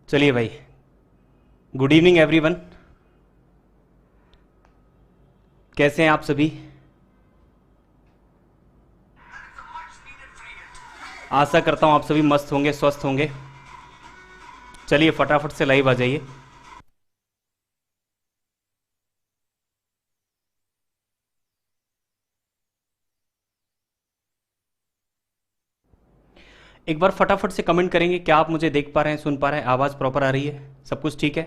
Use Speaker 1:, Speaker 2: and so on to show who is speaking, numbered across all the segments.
Speaker 1: चलिए भाई, good evening everyone. कैसे हैं आप सभी? आशा करता हूं आप सभी मस्त होंगे, स्वस्थ होंगे। चलिए फटाफट से लाइव आ जाइए। एक बार फटाफट से कमेंट करेंगे, क्या आप मुझे देख पा रहे हैं, सुन पा रहे हैं, आवाज़ प्रॉपर आ रही है, सब कुछ ठीक है?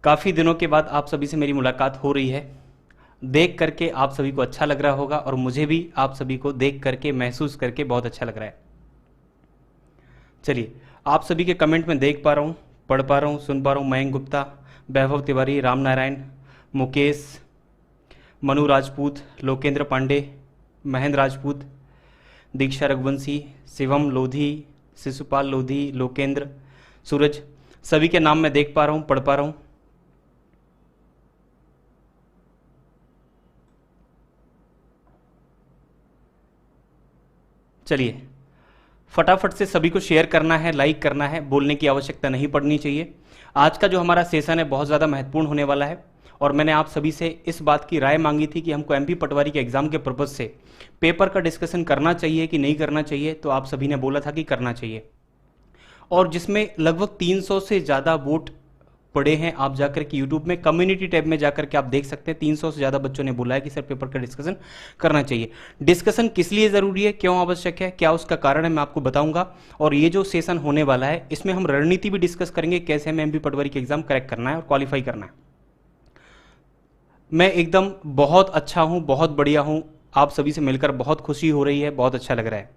Speaker 1: काफ़ी दिनों के बाद आप सभी से मेरी मुलाकात हो रही है। देख करके आप सभी को अच्छा लग रहा होगा और मुझे भी आप सभी को देख करके, महसूस करके बहुत अच्छा लग रहा है। चलिए, आप सभी के कमेंट में देख पा रहा हूँ, पढ़ पा रहा हूँ, सुन पा रहा हूँ। मयंक गुप्ता, वैभव तिवारी, राम नारायण, मुकेश, मनु राजपूत, लोकेंद्र पांडे, महेंद्र राजपूत, दीक्षा रघुवंशी, शिवम लोधी, शिशुपाल लोधी, लोकेंद्र, सूरज, सभी के नाम मैं देख पा रहा हूँ, पढ़ पा रहा हूँ। चलिए फटाफट से सभी को शेयर करना है, लाइक करना है, बोलने की आवश्यकता नहीं पड़नी चाहिए। आज का जो हमारा सेशन है बहुत ज़्यादा महत्वपूर्ण होने वाला है और मैंने आप सभी से इस बात की राय मांगी थी कि हमको एमपी पटवारी के एग्जाम के पर्पज़ से पेपर का डिस्कशन करना चाहिए कि नहीं करना चाहिए, तो आप सभी ने बोला था कि करना चाहिए। और जिसमें लगभग 300 से ज़्यादा वोट पड़े हैं। आप जाकर के यूट्यूब में कम्युनिटी टैब में जाकर के आप देख सकते हैं, 300 से ज़्यादा बच्चों ने बोला है कि सर पेपर का डिस्कशन करना चाहिए। डिस्कशन किस लिए ज़रूरी है, क्यों आवश्यक है, क्या उसका कारण है, मैं आपको बताऊंगा। और ये जो सेशन होने वाला है इसमें हम रणनीति भी डिस्कस करेंगे, कैसे हमें एमपी पटवारी के एग्जाम क्रैक करना है और क्वालिफाई करना है। मैं एकदम बहुत अच्छा हूँ, बहुत बढ़िया हूँ। आप सभी से मिलकर बहुत खुशी हो रही है, बहुत अच्छा लग रहा है।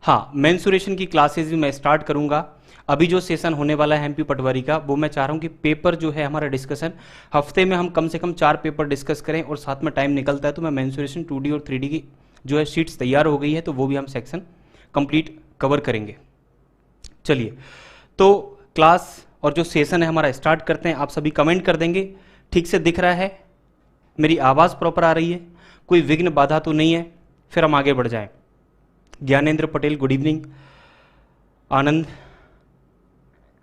Speaker 1: हाँ, मेंसुरेशन की क्लासेज भी मैं स्टार्ट करूंगा। अभी जो सेशन होने वाला है एमपी पटवारी का, वो मैं चाह रहा हूँ कि पेपर जो है हमारा डिस्कशन हफ्ते में हम कम से कम 4 पेपर डिस्कस करें और साथ में टाइम निकलता है तो मैं मेंसुरेशन 2D और 3D की जो है शीट्स तैयार हो गई है तो वो भी हम सेक्शन कंप्लीट कवर करेंगे। चलिए, तो क्लास और जो सेशन है हमारा स्टार्ट करते हैं। आप सभी कमेंट कर देंगे, ठीक से दिख रहा है, मेरी आवाज़ प्रॉपर आ रही है, कोई विघ्न बाधा तो नहीं है, फिर हम आगे बढ़ जाएं। Gyanendra Patel, good evening. आनंद,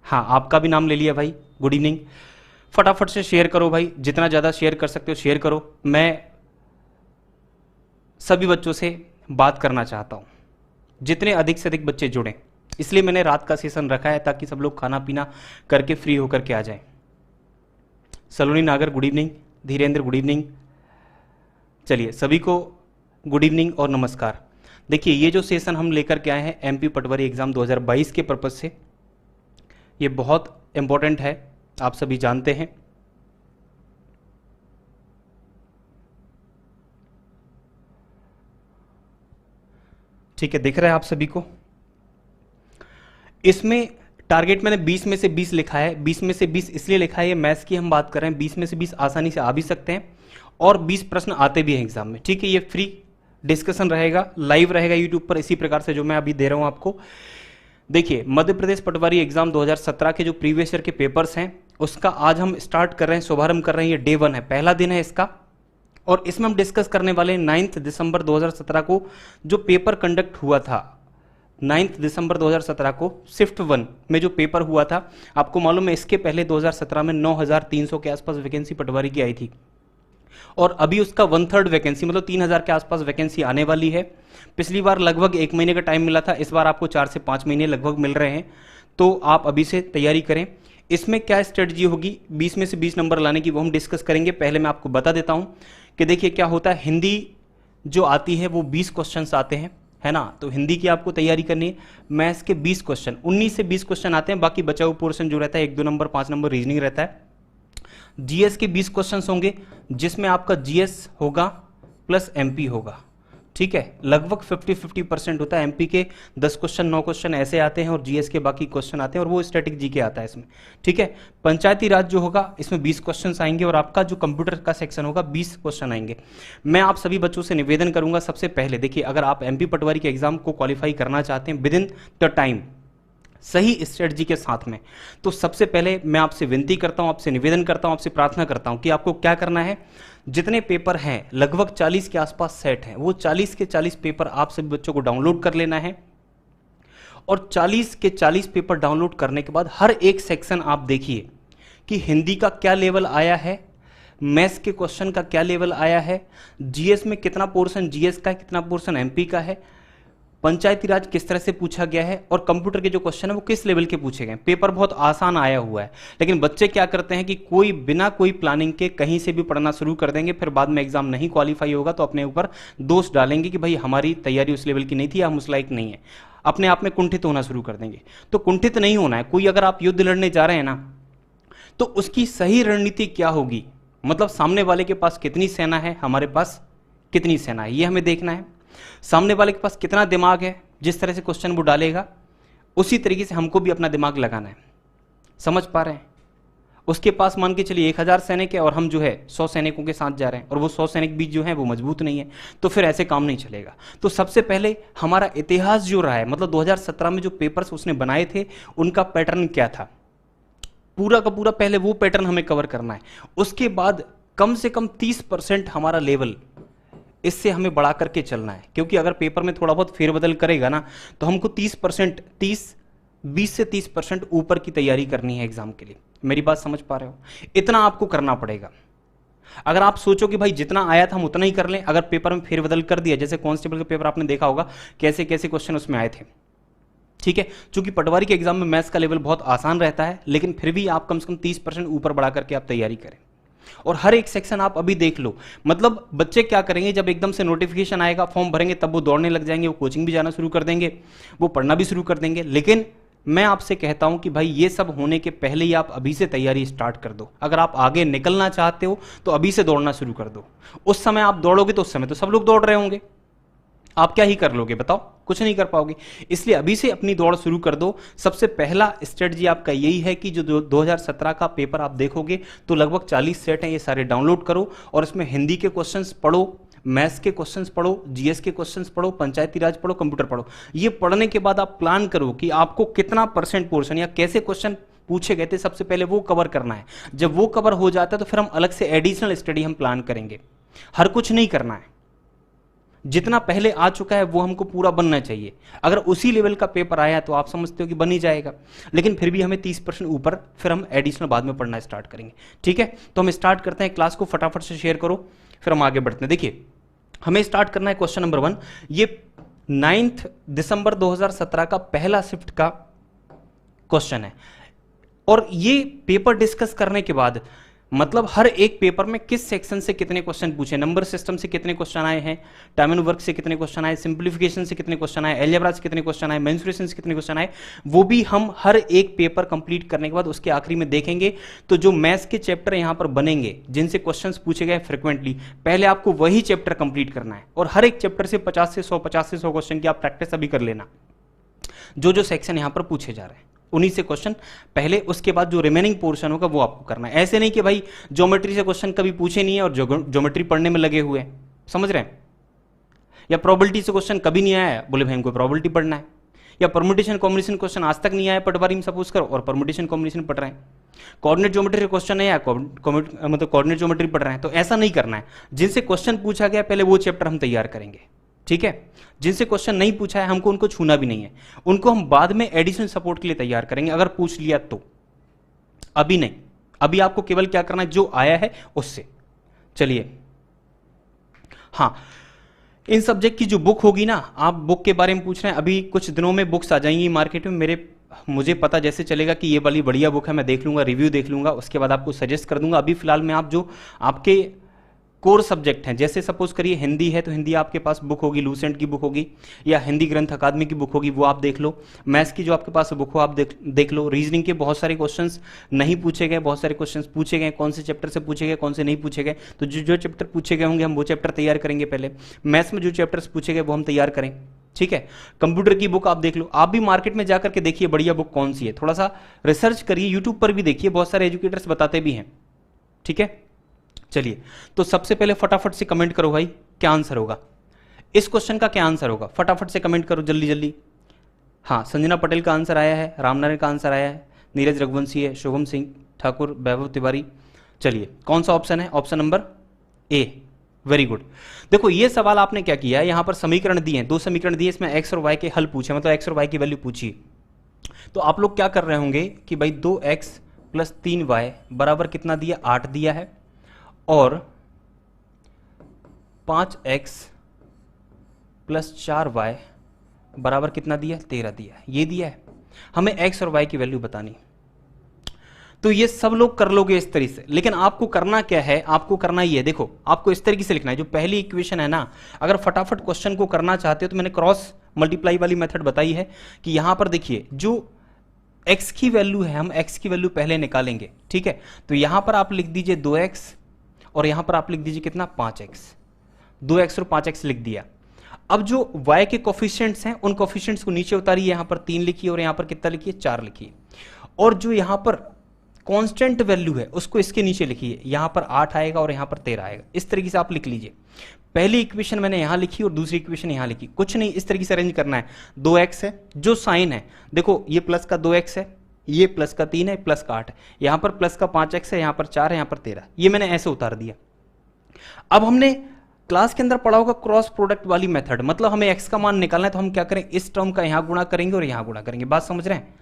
Speaker 1: हाँ आपका भी नाम ले लिया भाई, गुड इवनिंग। फटाफट से शेयर करो भाई, जितना ज़्यादा शेयर कर सकते हो शेयर करो। मैं सभी बच्चों से बात करना चाहता हूँ, जितने अधिक से अधिक बच्चे जुड़ें, इसलिए मैंने रात का सेशन रखा है ताकि सब लोग खाना पीना करके फ्री होकर के आ जाएं। सलोनी नागर, good evening. Dhirendra, good evening. चलिए, सभी को गुड इवनिंग और नमस्कार। देखिए, ये जो सेशन हम लेकर के आए हैं एमपी पटवारी एग्जाम 2022 के पर्पज से, ये बहुत इंपॉर्टेंट है, आप सभी जानते हैं। ठीक है, दिख रहा है आप सभी को? इसमें टारगेट मैंने 20 में से 20 लिखा है। 20 में से 20 इसलिए लिखा है, ये मैथ्स की हम बात कर रहे हैं, 20 में से 20 आसानी से आ भी सकते हैं और 20 प्रश्न आते भी हैं एग्जाम में। ठीक है, ये फ्री डिस्कशन रहेगा, लाइव रहेगा यूट्यूब पर, इसी प्रकार से जो मैं अभी दे रहा हूं आपको। देखिए, मध्य प्रदेश पटवारी एग्जाम 2017 के जो प्रीवियस ईयर के पेपर्स हैं उसका आज हम स्टार्ट कर रहे हैं, शुभारंभ कर रहे हैं। ये डे 1 है, पहला दिन है इसका, और इसमें हम डिस्कस करने वाले हैं 9 दिसंबर 2017 को जो पेपर कंडक्ट हुआ था। 9 दिसंबर 2017 को शिफ्ट 1 में जो पेपर हुआ था, आपको मालूम है इसके पहले 2017 में 9300 के आसपास वैकेंसी पटवारी की आई थी और अभी उसका 1/3 वैकेंसी मतलब 3000 के आसपास वैकेंसी आने वाली है। पिछली बार लगभग 1 महीने का टाइम मिला था, इस बार आपको 4 से 5 महीने लगभग मिल रहे हैं, तो आप अभी से तैयारी करें। इसमें क्या स्ट्रेटजी होगी 20 में से 20 नंबर लाने की, वो हम डिस्कस करेंगे। पहले मैं आपको बता देता हूं कि देखिए क्या होता है, हिंदी जो आती है वो 20 क्वेश्चन आते हैं, है ना, तो हिंदी की आपको तैयारी करनी है। मैथ्स के 20 क्वेश्चन, 19 से 20 क्वेश्चन आते हैं, बाकी बचा हुआ पोर्शन जो रहता है 1-2 नंबर 5 नंबर रीजनिंग रहता है। जीएस के 20 क्वेश्चंस होंगे जिसमें आपका जीएस होगा प्लस एमपी होगा। ठीक है, लगभग 50-50% होता है। एमपी के 10 क्वेश्चन 9 क्वेश्चन ऐसे आते हैं और जीएस के बाकी क्वेश्चन आते हैं और वो स्टैटिक जीके आता है इसमें। ठीक है, पंचायती राज जो होगा इसमें 20 क्वेश्चन आएंगे और आपका जो कंप्यूटर का सेक्शन होगा 20 क्वेश्चन आएंगे। मैं आप सभी बच्चों से निवेदन करूंगा, सबसे पहले देखिए, अगर आप एमपी पटवारी के एग्जाम को क्वालिफाई करना चाहते हैं विद इन द टाइम, सही स्ट्रेटजी के साथ में, तो सबसे पहले मैं आपसे विनती करता हूं, आपसे निवेदन करता हूं, आपसे प्रार्थना करता हूं कि आपको क्या करना है, जितने पेपर हैं लगभग 40 के आसपास सेट हैं, वो 40 के 40 पेपर आप सभी बच्चों को डाउनलोड कर लेना है। और 40 के 40 पेपर डाउनलोड करने के बाद हर एक सेक्शन आप देखिए कि हिंदी का क्या लेवल आया है, मैथ्स के क्वेश्चन का क्या लेवल आया है, जीएस में कितना पोर्शन जीएस का है, कितना पोर्शन एमपी का है, पंचायती राज किस तरह से पूछा गया है, और कंप्यूटर के जो क्वेश्चन है वो किस लेवल के पूछे गए। पेपर बहुत आसान आया हुआ है, लेकिन बच्चे क्या करते हैं कि कोई बिना कोई प्लानिंग के कहीं से भी पढ़ना शुरू कर देंगे, फिर बाद में एग्जाम नहीं क्वालिफाई होगा तो अपने ऊपर दोष डालेंगे कि भाई हमारी तैयारी उस लेवल की नहीं थी, हम उस लायक नहीं है, अपने आप में कुंठित होना शुरू कर देंगे। तो कुंठित नहीं होना है। कोई अगर आप युद्ध लड़ने जा रहे हैं ना, तो उसकी सही रणनीति क्या होगी, मतलब सामने वाले के पास कितनी सेना है, हमारे पास कितनी सेना है, ये हमें देखना है। सामने वाले के पास कितना दिमाग है, जिस तरह से क्वेश्चन वो डालेगा उसी तरीके से हमको भी अपना दिमाग लगाना है। समझ पा रहे हैं? उसके पास मान के चलिए 1000 सैनिक है और हम जो है 100 सैनिकों के साथ जा रहे हैं, और वो 100 सैनिक भी जो है वो मजबूत नहीं है, तो फिर ऐसे काम नहीं चलेगा। तो सबसे पहले हमारा इतिहास जो रहा है, मतलब 2017 में जो पेपर्स उसने बनाए थे उनका पैटर्न क्या था, पूरा का पूरा पहले वो पैटर्न हमें कवर करना है। उसके बाद कम से कम 30% हमारा लेवल इससे हमें बढ़ा करके चलना है, क्योंकि अगर पेपर में थोड़ा बहुत फेरबदल करेगा ना तो हमको 30% 20 से 30% ऊपर की तैयारी करनी है एग्जाम के लिए। मेरी बात समझ पा रहे हो? इतना आपको करना पड़ेगा। अगर आप सोचो कि भाई जितना आया था हम उतना ही कर लें, अगर पेपर में फेरबदल कर दिया, जैसे कांस्टेबल का पेपर आपने देखा होगा कैसे कैसे क्वेश्चन उसमें आए थे, ठीक है। चूंकि पटवारी के एग्जाम में मैथ्स का लेवल बहुत आसान रहता है, लेकिन फिर भी आप कम से कम 30% ऊपर बढ़ा करके आप तैयारी करें। और हर एक सेक्शन आप अभी देख लो, मतलब बच्चे क्या करेंगे, जब एकदम से नोटिफिकेशन आएगा फॉर्म भरेंगे तब वो दौड़ने लग जाएंगे, वो कोचिंग भी जाना शुरू कर देंगे, वो पढ़ना भी शुरू कर देंगे। लेकिन मैं आपसे कहता हूं कि भाई ये सब होने के पहले ही आप अभी से तैयारी स्टार्ट कर दो। अगर आप आगे निकलना चाहते हो तो अभी से दौड़ना शुरू कर दो। उस समय आप दौड़ोगे तो उस समय तो सब लोग दौड़ रहे होंगे, आप क्या ही कर लोगे बताओ? कुछ नहीं कर पाओगे। इसलिए अभी से अपनी दौड़ शुरू कर दो। सबसे पहला स्ट्रेटजी आपका यही है कि जो 2017 का पेपर आप देखोगे तो लगभग 40 सेट हैं, ये सारे डाउनलोड करो और इसमें हिंदी के क्वेश्चंस पढ़ो, मैथ्स के क्वेश्चंस पढ़ो, जीएस के क्वेश्चंस पढ़ो, पंचायती राज पढ़ो, कंप्यूटर पढ़ो। ये पढ़ने के बाद आप प्लान करो कि आपको कितना % पोर्शन या कैसे क्वेश्चन पूछे गए थे, सबसे पहले वो कवर करना है। जब वो कवर हो जाता है तो फिर हम अलग से एडिशनल स्टडी हम प्लान करेंगे। हर कुछ नहीं करना है, जितना पहले आ चुका है वो हमको पूरा बनना चाहिए। अगर उसी लेवल का पेपर आया तो आप समझते हो कि बन ही जाएगा, लेकिन फिर भी हमें 30% ऊपर फिर हम एडिशनल बाद में पढ़ना स्टार्ट करेंगे। ठीक है, तो हम स्टार्ट करते हैं। क्लास को फटाफट से शेयर करो, फिर हम आगे बढ़ते हैं। देखिए, हमें स्टार्ट करना है क्वेश्चन नंबर 1। ये 9 दिसंबर 2017 का पहला शिफ्ट का क्वेश्चन है, और ये पेपर डिस्कस करने के बाद मतलब हर एक पेपर में किस सेक्शन से कितने क्वेश्चन पूछे, नंबर सिस्टम से कितने क्वेश्चन आए हैं, टाइम एंड वर्क से कितने क्वेश्चन आए, सिंप्लीफिकेशन से कितने क्वेश्चन आए, अलजेब्रा से कितने क्वेश्चन आए, मेंसुरेशन से कितने क्वेश्चन आए, वो भी हम हर एक पेपर कंप्लीट करने के बाद उसके आखिरी में देखेंगे। तो जो मैथ्स के चैप्टर यहां पर बनेंगे जिनसे क्वेश्चन पूछे गए फ्रिक्वेंटली, पहले आपको वही चैप्टर कंप्लीट करना है, और हर एक चैप्टर से 50 से 100 क्वेश्चन की आप प्रैक्टिस अभी कर लेना। जो सेक्शन यहां पर पूछे जा रहे हैं उन्हीं से क्वेश्चन पहले, उसके बाद जो रिमेनिंग पोर्शन होगा वो आपको करना है। ऐसे नहीं कि भाई ज्योमेट्री से क्वेश्चन कभी पूछे नहीं है और ज्योमेट्री पढ़ने में लगे हुए हैं, समझ रहे हैं? या प्रोबेबिलिटी से क्वेश्चन कभी नहीं आया, बोले भाई हमको प्रोबेबिलिटी पढ़ना है। या परम्यूटेशन कॉम्बिनेशन क्वेश्चन आज तक नहीं आया पटवारी में सपोज करो, और परम्यूटेशन कॉम्बिनेशन पढ़ रहे हैं। कोऑर्डिनेट ज्योमेट्री क्वेश्चन नहीं आया, मतलब कोऑर्डिनेट ज्योमेट्री पढ़ रहे हैं। तो ऐसा नहीं करना है। जिनसे क्वेश्चन पूछा गया पहले वो चैप्टर हम तैयार करेंगे, ठीक है। जिनसे क्वेश्चन नहीं पूछा है हमको उनको छूना भी नहीं है, उनको हम बाद में एडिशनल सपोर्ट के लिए तैयार करेंगे अगर पूछ लिया तो। अभी नहीं, अभी आपको केवल क्या करना है, जो आया है उससे। चलिए, हाँ, इन सब्जेक्ट की जो बुक होगी ना, आप बुक के बारे में पूछ रहे हैं, अभी कुछ दिनों में बुक्स आ जाएंगी मार्केट में। मुझे पता जैसे चलेगा कि ये वाली बढ़िया बुक है, मैं देख लूंगा, रिव्यू देख लूंगा, उसके बाद आपको सजेस्ट कर दूंगा। अभी फिलहाल में आप जो आपके कोर सब्जेक्ट हैं, जैसे सपोज करिए हिंदी है तो हिंदी आपके पास बुक होगी, लूसेंट की बुक होगी, या हिंदी ग्रंथ अकादमी की बुक होगी, वो आप देख लो। मैथ्स की जो आपके पास बुक हो आप देख लो। रीजनिंग के बहुत सारे क्वेश्चंस नहीं पूछे गए, बहुत सारे क्वेश्चंस पूछे गए, कौन से चैप्टर से पूछे गए, कौन से नहीं पूछे गए। तो जो चैप्टर पूछे गए होंगे हम वो चैप्टर तैयार करेंगे पहले। मैथ्स में जो चैप्टर्स पूछे गए वो हम तैयार करें, ठीक है। कंप्यूटर की बुक आप देख लो। आप भी मार्केट में जाकर के देखिए बढ़िया बुक कौन सी है, थोड़ा सा रिसर्च करिए, यूट्यूब पर भी देखिए, बहुत सारे एजुकेटर्स बताते भी हैं, ठीक है। चलिए, तो सबसे पहले फटाफट से कमेंट करो भाई, क्या आंसर होगा इस क्वेश्चन का, क्या आंसर होगा, फटाफट से कमेंट करो जल्दी जल्दी। हाँ, संजना पटेल का आंसर आया है, रामनारायण का आंसर आया है, नीरज रघुवंशी है, शुभम सिंह ठाकुर, वैभव तिवारी। चलिए, कौन सा ऑप्शन है? Option number A, very good. देखो ये सवाल आपने क्या किया है, यहां पर समीकरण दिए हैं, 2 समीकरण दिए, इसमें एक्स और वाई के हल पूछे, मतलब एक्स और वाई की वैल्यू पूछी। तो आप लोग क्या कर रहे होंगे कि भाई 2x प्लस 3y बराबर कितना दिया, 8 दिया है, और 5x प्लस 4y बराबर कितना दिया, 13 दिया है, ये दिया है। हमें x और y की वैल्यू बतानी। तो ये सब लोग कर लोगे इस तरीके से, लेकिन आपको करना क्या है, आपको करना ही है, देखो आपको इस तरीके से लिखना है। जो पहली इक्वेशन है ना, अगर फटाफट क्वेश्चन को करना चाहते हो तो मैंने क्रॉस मल्टीप्लाई वाली मेथड बताई है कि यहां पर देखिए जो x की वैल्यू है, हम x की वैल्यू पहले निकालेंगे, ठीक है। तो यहां पर आप लिख दीजिए 2x और यहां पर आप लिख दीजिए कितना, 5x। 2x और 5x लिख दिया। अब जो y के कोफिशिएंट्स हैं उन कोफिशिएंट्स को नीचे उतारिए, यहां पर 3 लिखिए और यहां पर कितना लिखिए, 4 लिखिए। और जो यहां पर कांस्टेंट वैल्यू है उसको इसके नीचे लिखिए, यहां पर 8 आएगा और यहां पर 13 आएगा। इस तरीके से आप लिख लीजिए। पहली इक्वेशन मैंने यहां लिखी और दूसरी इक्वेशन यहां लिखी, कुछ नहीं, इस तरीके से अरेंज करना है। 2x है, जो साइन है देखो ये प्लस का 2x है, ये प्लस का 3 है, प्लस का 8 है, यहां पर प्लस का 5x है, यहां पर 4 है, यहां पर 13, ये मैंने ऐसे उतार दिया। अब हमने क्लास के अंदर पढ़ा होगा क्रॉस प्रोडक्ट वाली मेथड, मतलब हमें x का मान निकालना है तो हम क्या करें, इस टर्म का यहां गुणा करेंगे और यहां गुणा करेंगे। बात समझ रहे हैं,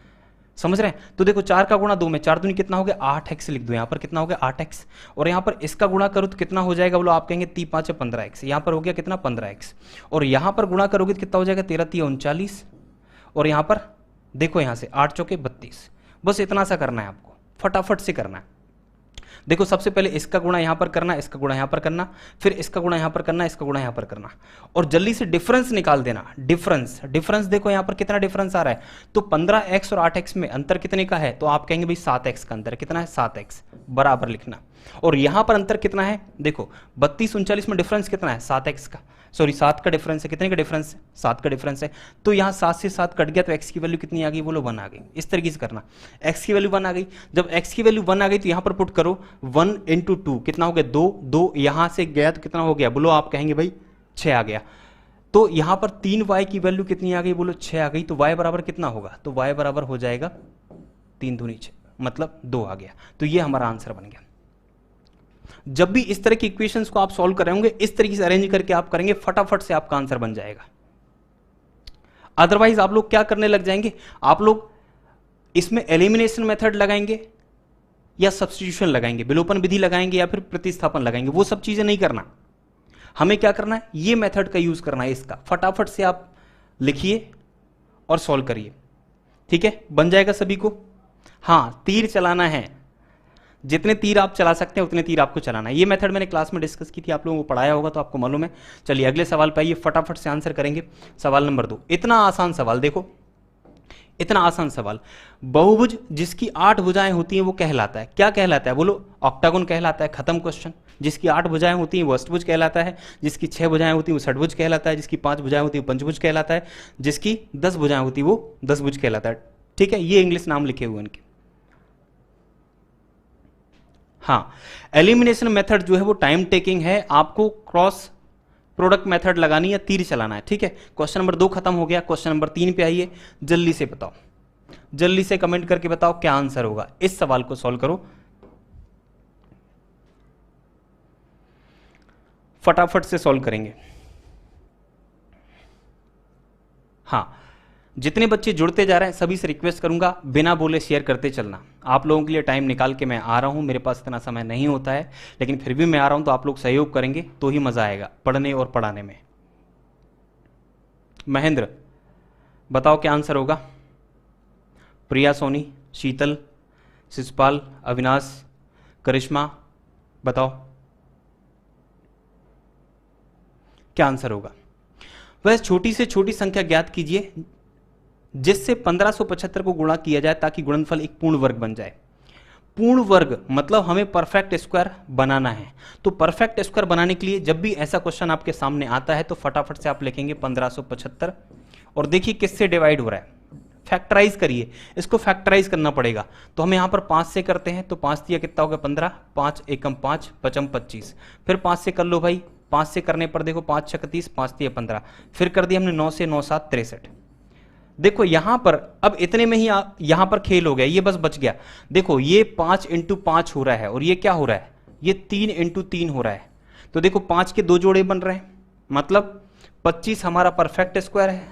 Speaker 1: समझ रहे हैं। तो देखो 4 का गुणा 2 में, 4 दूनी कितना हो गया, 8x लिख दो, यहां पर कितना हो गया, 8x। और यहां पर इसका गुणा करो तो कितना हो जाएगा, बोलो आप कहेंगे 3 5 15x, यहां पर हो गया कितना, 15x। और यहां पर गुणा करोगे तो कितना हो जाएगा, 13 3 39। और यहां पर देखो यहां से 8 चौके 32। बस इतना सा करना है आपको, फटाफट से करना है। देखो सबसे पहले इसका गुणा यहां पर करना, इसका गुणा यहां पर करना, फिर इसका गुणा यहां पर करना, इसका गुणा यहां पर करना, और जल्दी से डिफरेंस निकाल देना। डिफरेंस, डिफरेंस देखो यहां पर कितना डिफरेंस आ रहा है, तो 15x और 8x में अंतर कितने का है, तो आप कहेंगे भाई 7x का अंतर कितना है, 7x बराबर लिखना। और यहां पर अंतर कितना है, देखो 32 39 में डिफरेंस कितना है, 7x का, सॉरी 7 का डिफरेंस है। कितने का डिफरेंस है, 7 का डिफरेंस है। तो यहाँ 7 से 7 कट गया तो x की वैल्यू कितनी आ गई, बोलो 1 आ गई। इस तरीके से करना, x की वैल्यू 1 आ गई। जब x की वैल्यू 1 आ गई तो यहाँ पर पुट करो 1 इंटू 2 कितना हो गया, 2, 2 यहाँ से गया तो कितना हो गया, बोलो आप कहेंगे भाई 6 आ गया। तो यहाँ पर 3y की वैल्यू कितनी आ गई, बोलो 6 आ गई। तो y बराबर कितना होगा, तो y बराबर हो जाएगा 3 दूनी 6, मतलब 2 आ गया। तो ये हमारा आंसर बन गया। जब भी इस तरह की इक्वेशंस को आप सॉल्व कर रहे होंगे, इस तरीके से अरेंज करके आप करेंगे, फटाफट से आपका आंसर बन जाएगा। अदरवाइज आप लोग क्या करने लग जाएंगे, आप लोग इसमें एलिमिनेशन मेथड लगाएंगे या सब्स्टिट्यूशन लगाएंगे, विलोपन विधि लगाएंगे या फिर प्रतिस्थापन लगाएंगे। वो सब चीजें नहीं करना, हमें क्या करना है, ये मेथड का यूज करना है। इसका फटाफट से आप लिखिए और सॉल्व करिए, ठीक है, बन जाएगा सभी को। हाँ, तीर चलाना है, जितने तीर आप चला सकते हैं उतने तीर आपको चलाना है। ये मेथड मैंने क्लास में डिस्कस की थी, आप लोगों को पढ़ाया होगा तो आपको मालूम है। चलिए अगले सवाल पे आइए, फटाफट से आंसर करेंगे। सवाल नंबर 2, इतना आसान सवाल, देखो इतना आसान सवाल। बहुभुज जिसकी 8 भुजाएं होती हैं वो कहलाता है, क्या कहलाता है, बोलो ऑक्टागोन कहलाता है। खत्म क्वेश्चन। जिसकी 8 भुजाएं होती हैं वो अष्टभुज कहलाता है, जिसकी 6 भुजाएं होती हैं वो षटभुज कहलाता है, जिसकी 5 भुजाएं होती है वो पंचभुज कहलाता है, जिसकी 10 भुजाएं होती है वो दसभुज कहलाता है। ठीक है, ये इंग्लिश नाम लिखे हुए इनके। हाँ, एलिमिनेशन मेथड जो है वो टाइम टेकिंग है, आपको क्रॉस प्रोडक्ट मेथड लगानी है, तीर चलाना है। ठीक है, क्वेश्चन नंबर 2 खत्म हो गया। क्वेश्चन नंबर 3 पे आइए, जल्दी से बताओ, जल्दी से कमेंट करके बताओ क्या आंसर होगा। इस सवाल को सॉल्व करो फटाफट से, सॉल्व करेंगे। हाँ, जितने बच्चे जुड़ते जा रहे हैं सभी से रिक्वेस्ट करूंगा बिना बोले शेयर करते चलना। आप लोगों के लिए टाइम निकाल के मैं आ रहा हूं, मेरे पास इतना समय नहीं होता है, लेकिन फिर भी मैं आ रहा हूं तो आप लोग सहयोग करेंगे तो ही मजा आएगा पढ़ने और पढ़ाने में। महेंद्र बताओ क्या आंसर होगा। प्रिया, सोनी, शीतल, शिशपाल, अविनाश, करिश्मा, बताओ क्या आंसर होगा। वह छोटी से छोटी संख्या ज्ञात कीजिए जिससे 1575 को गुणा किया जाए ताकि गुणनफल एक पूर्ण वर्ग बन जाए। पूर्ण वर्ग मतलब हमें परफेक्ट स्क्वायर बनाना है। तो परफेक्ट स्क्वायर बनाने के लिए जब भी ऐसा क्वेश्चन आपके सामने आता है तो फटाफट से आप लिखेंगे 1575 और देखिए किससे डिवाइड हो रहा है, फैक्टराइज करिए, इसको फैक्टराइज करना पड़ेगा। तो हम यहां पर 5 से करते हैं तो 5 दिया कितना होगा 15, 5 एकम 5, पचम 25, फिर 5 से कर लो भाई, 5 से करने पर देखो 5 6 30, 5 दिया 15, फिर कर दिया हमने 9 से 9 7 63। देखो यहां पर अब इतने में ही यहां पर खेल हो गया, ये बस बच गया। देखो ये 5 इंटू 5 हो रहा है और ये क्या हो रहा है, ये 3 इंटू 3 हो रहा है। तो देखो 5 के 2 जोड़े बन रहे हैं, मतलब 25 हमारा परफेक्ट स्क्वायर है,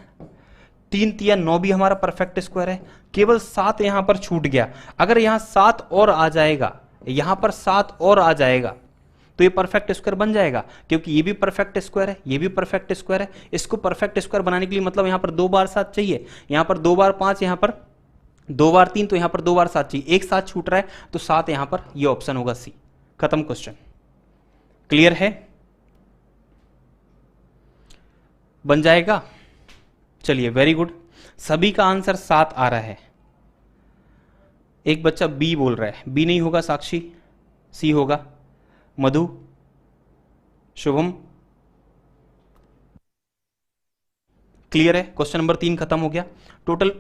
Speaker 1: 3 तिया 9 भी हमारा परफेक्ट स्क्वायर है, केवल 7 यहां पर छूट गया। अगर यहां 7 और आ जाएगा, यहां पर 7 और आ जाएगा तो ये परफेक्ट स्क्वायर बन जाएगा, क्योंकि ये भी परफेक्ट स्क्वायर है, ये भी परफेक्ट स्क्वायर है। इसको परफेक्ट स्क्वायर बनाने के लिए मतलब यहां पर 2 बार 7 चाहिए, यहां पर 2 बार 5, यहां पर 2 बार 3, तो यहां पर 2 बार 7 चाहिए, एक 7 छूट रहा है तो 7 यहां पर, ये ऑप्शन होगा सी। खत्म क्वेश्चन। क्लियर है? बन जाएगा? चलिए वेरी गुड, सभी का आंसर 7 आ रहा है। एक बच्चा बी बोल रहा है, बी नहीं होगा साक्षी, सी होगा। मधु, शुभम, क्लियर है? क्वेश्चन नंबर 3 खत्म हो गया। टोटल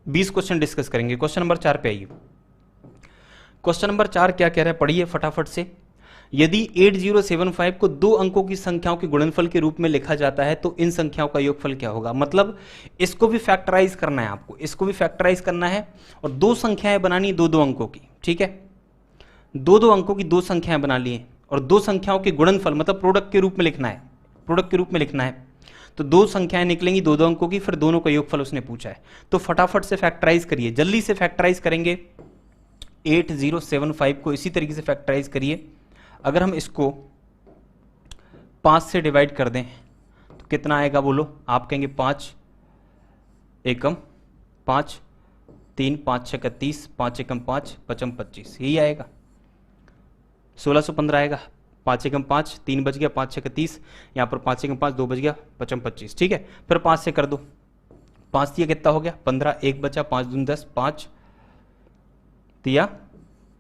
Speaker 1: 20 क्वेश्चन डिस्कस करेंगे। क्वेश्चन नंबर 4 पे आइए। क्वेश्चन नंबर 4 क्या कह रहा है, पढ़िए फटाफट से। यदि 8075 को 2 अंकों की संख्याओं के गुणनफल के रूप में लिखा जाता है तो इन संख्याओं का योगफल क्या होगा। मतलब इसको भी फैक्टराइज करना है आपको, इसको भी फैक्टराइज करना है और 2 संख्याएं बनानी 2-2 अंकों की, ठीक है। 2-2 अंकों की 2 संख्याएं बना लिए और 2 संख्याओं के गुणनफल मतलब प्रोडक्ट के रूप में लिखना है, प्रोडक्ट के रूप में लिखना है। तो 2 संख्याएं निकलेंगी 2-2 अंकों की, फिर दोनों का योगफल उसने पूछा है। तो फटाफट से फैक्टराइज करिए, जल्दी से फैक्टराइज करेंगे। 8075 को इसी तरीके से फैक्टराइज करिए। अगर हम इसको 5 से डिवाइड कर दें तो कितना आएगा बोलो। आप कहेंगे 5 एकम 5, 3 5 6 30, 5 एकम 5, 5 25, यही आएगा। 1615 आएगा। 5 एकम 5, 3 बच गया, 5 6 30, यहाँ पर 5 एकम 5, 2 बच गया, 5 25, ठीक है। फिर 5 से कर दो, 5 तिया कितना हो गया 15, 1 बचा, 5 दूनी 10, 5 तिया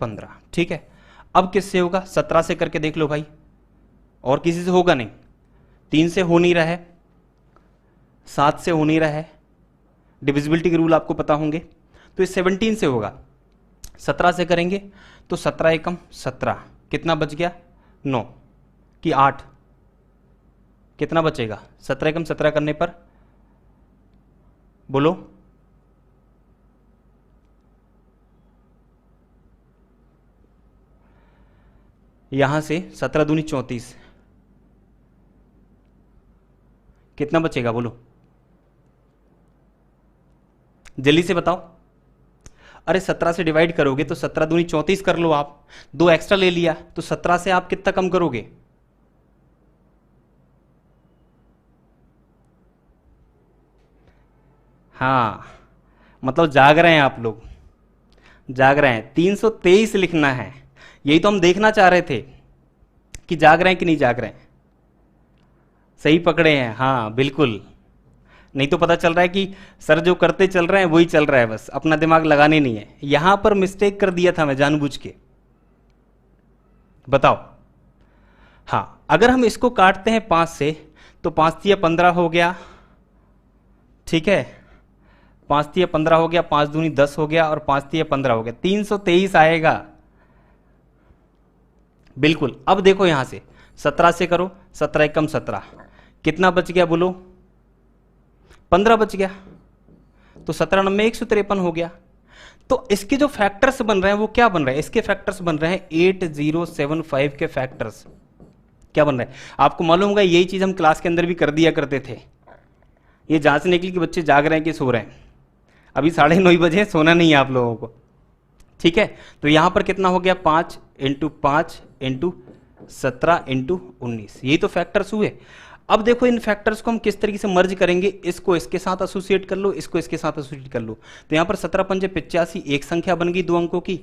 Speaker 1: 15, ठीक है। अब किससे होगा, 17 से करके देख लो भाई, और किसी से होगा नहीं। 3 से हो नहीं रहा है, 7 से हो नहीं रहा है, डिविजिबिलिटी के रूल आपको पता होंगे, तो ये 17 से होगा। 17 से करेंगे तो 17 एकम 17, कितना बच गया 9 कि 8, कितना बचेगा 17 एकम 17 करने पर बोलो। यहां से 17 दूनी 34, कितना बचेगा बोलो, जल्दी से बताओ। अरे 17 से डिवाइड करोगे तो 17 दूनी 34 कर लो आप, 2 एक्स्ट्रा ले लिया तो 17 से आप कितना कम करोगे। हाँ, मतलब जाग रहे हैं आप लोग, जाग रहे हैं। 323 लिखना है, यही तो हम देखना चाह रहे थे कि जाग रहे हैं कि नहीं जाग रहे हैं। सही पकड़े हैं, हाँ बिल्कुल। नहीं तो पता चल रहा है कि सर जो करते चल रहे हैं वही चल रहा है, बस अपना दिमाग लगाने नहीं है। यहां पर मिस्टेक कर दिया था मैं जानबूझ के, बताओ। हाँ, अगर हम इसको काटते हैं 5 से तो 5 तिया 15 हो गया, ठीक है। 5 तिया 15 हो गया, 5 दूनी 10 हो गया और 5 तिया 15 हो गया, 323 आएगा बिल्कुल। अब देखो यहां से 17 से करो, 17 एकम 17, कितना बच गया बोलो, 15 बच गया, तो 17 नंबर 153 हो गया। तो इसके जो फैक्टर्स बन रहे हैं वो क्या बन रहे हैं, इसके फैक्टर्स बन रहे हैं 8075 के फैक्टर्स क्या बन रहे हैं आपको मालूम होगा। यही चीज हम क्लास के अंदर भी कर दिया करते थे, ये जांचने के लिए कि बच्चे जाग रहे हैं कि सो रहे हैं। अभी 9:30 बजे, सोना नहीं है आप लोगों को, ठीक है। तो यहां पर कितना हो गया 5 × 5 × 17 × 19, यही तो फैक्टर्स हुए। अब देखो इन फैक्टर्स को हम किस तरीके से मर्ज करेंगे, इसको इसके साथ एसोसिएट कर लो, इसको इसके साथ एसोसिएट कर लो। तो यहां पर 17 पंजे 85, एक संख्या बन गई 2 अंकों की,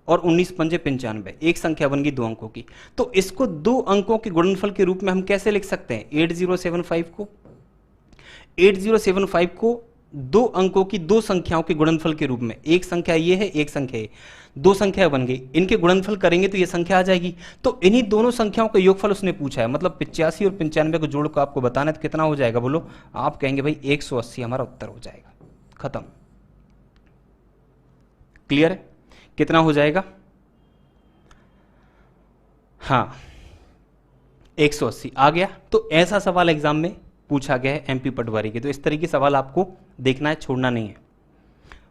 Speaker 1: और 19 पंजे 95, एक संख्या बन गई 2 अंकों की। तो इसको 2 अंकों के गुणनफल के रूप में हम कैसे लिख सकते हैं, 8075 को 2 अंकों की 2 संख्याओं के गुणनफल के रूप में, एक संख्या ये है, एक संख्या ये, 2 संख्या बन गई, इनके गुणनफल करेंगे तो ये संख्या आ जाएगी। तो इन्हीं दोनों संख्याओं का योगफल उसने पूछा है, मतलब 85 और 95 को जोड़ को आपको बताना है तो कितना हो जाएगा बोलो। आप कहेंगे भाई 180 हमारा उत्तर हो जाएगा, खत्म। क्लियर है, कितना हो जाएगा, हाँ 180 आ गया। तो ऐसा सवाल एग्जाम में पूछा गया है एमपी पटवारी के। तो इस तरीके सवाल आपको देखना है, छोड़ना नहीं है।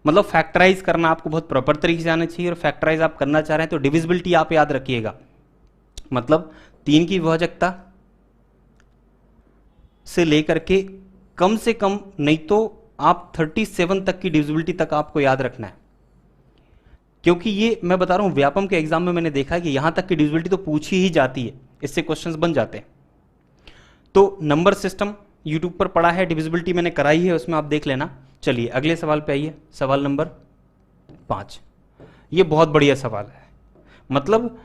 Speaker 1: मतलब फैक्टराइज करना आपको बहुत प्रॉपर तरीके से आना चाहिए, और फैक्टराइज आप करना चाह रहे हैं तो डिविजिबिलिटी आप याद रखिएगा। मतलब 3 की विभाजकता से लेकर के कम से कम, नहीं तो आप 37 तक की डिविजिबिलिटी तक आपको याद रखना है, क्योंकि ये मैं बता रहा हूं व्यापम के एग्जाम में मैंने देखा है कि यहां तक की डिविजिबिलिटी तो पूछी ही जाती है, इससे क्वेश्चंस बन जाते हैं। तो नंबर सिस्टम यूट्यूब पर पड़ा है, डिविजिबिलिटी मैंने कराई है, उसमें आप देख लेना। चलिए अगले सवाल पे आइए, सवाल नंबर 5। ये बहुत बढ़िया सवाल है, मतलब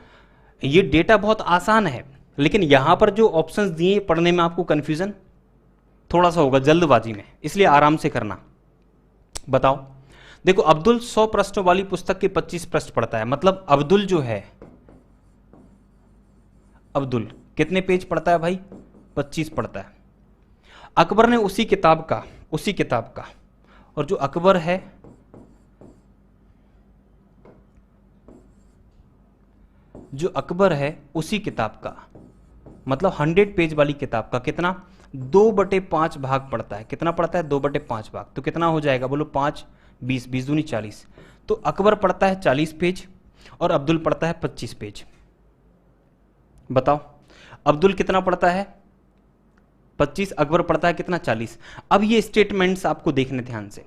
Speaker 1: ये डेटा बहुत आसान है, लेकिन यहां पर जो ऑप्शंस दिए पढ़ने में आपको कंफ्यूजन थोड़ा सा होगा जल्दबाजी में, इसलिए आराम से करना। बताओ, देखो अब्दुल 100 प्रश्नों वाली पुस्तक के 25 प्रश्न पढ़ता है, मतलब अब्दुल जो है, अब्दुल कितने पेज पढ़ता है भाई? 25 पढ़ता है। अकबर ने उसी किताब का और जो अकबर है उसी किताब का, मतलब 100 पेज वाली किताब का कितना 2/5 भाग पड़ता है। कितना पड़ता है? 2/5 भाग। तो कितना हो जाएगा बोलो? 5 20 20 दूनी 40। तो अकबर पढ़ता है 40 पेज और अब्दुल पढ़ता है 25 पेज। बताओ अब्दुल कितना पढ़ता है? 25, अकबर पढ़ता है कितना? 40। अब ये स्टेटमेंट्स आपको देखने ध्यान से।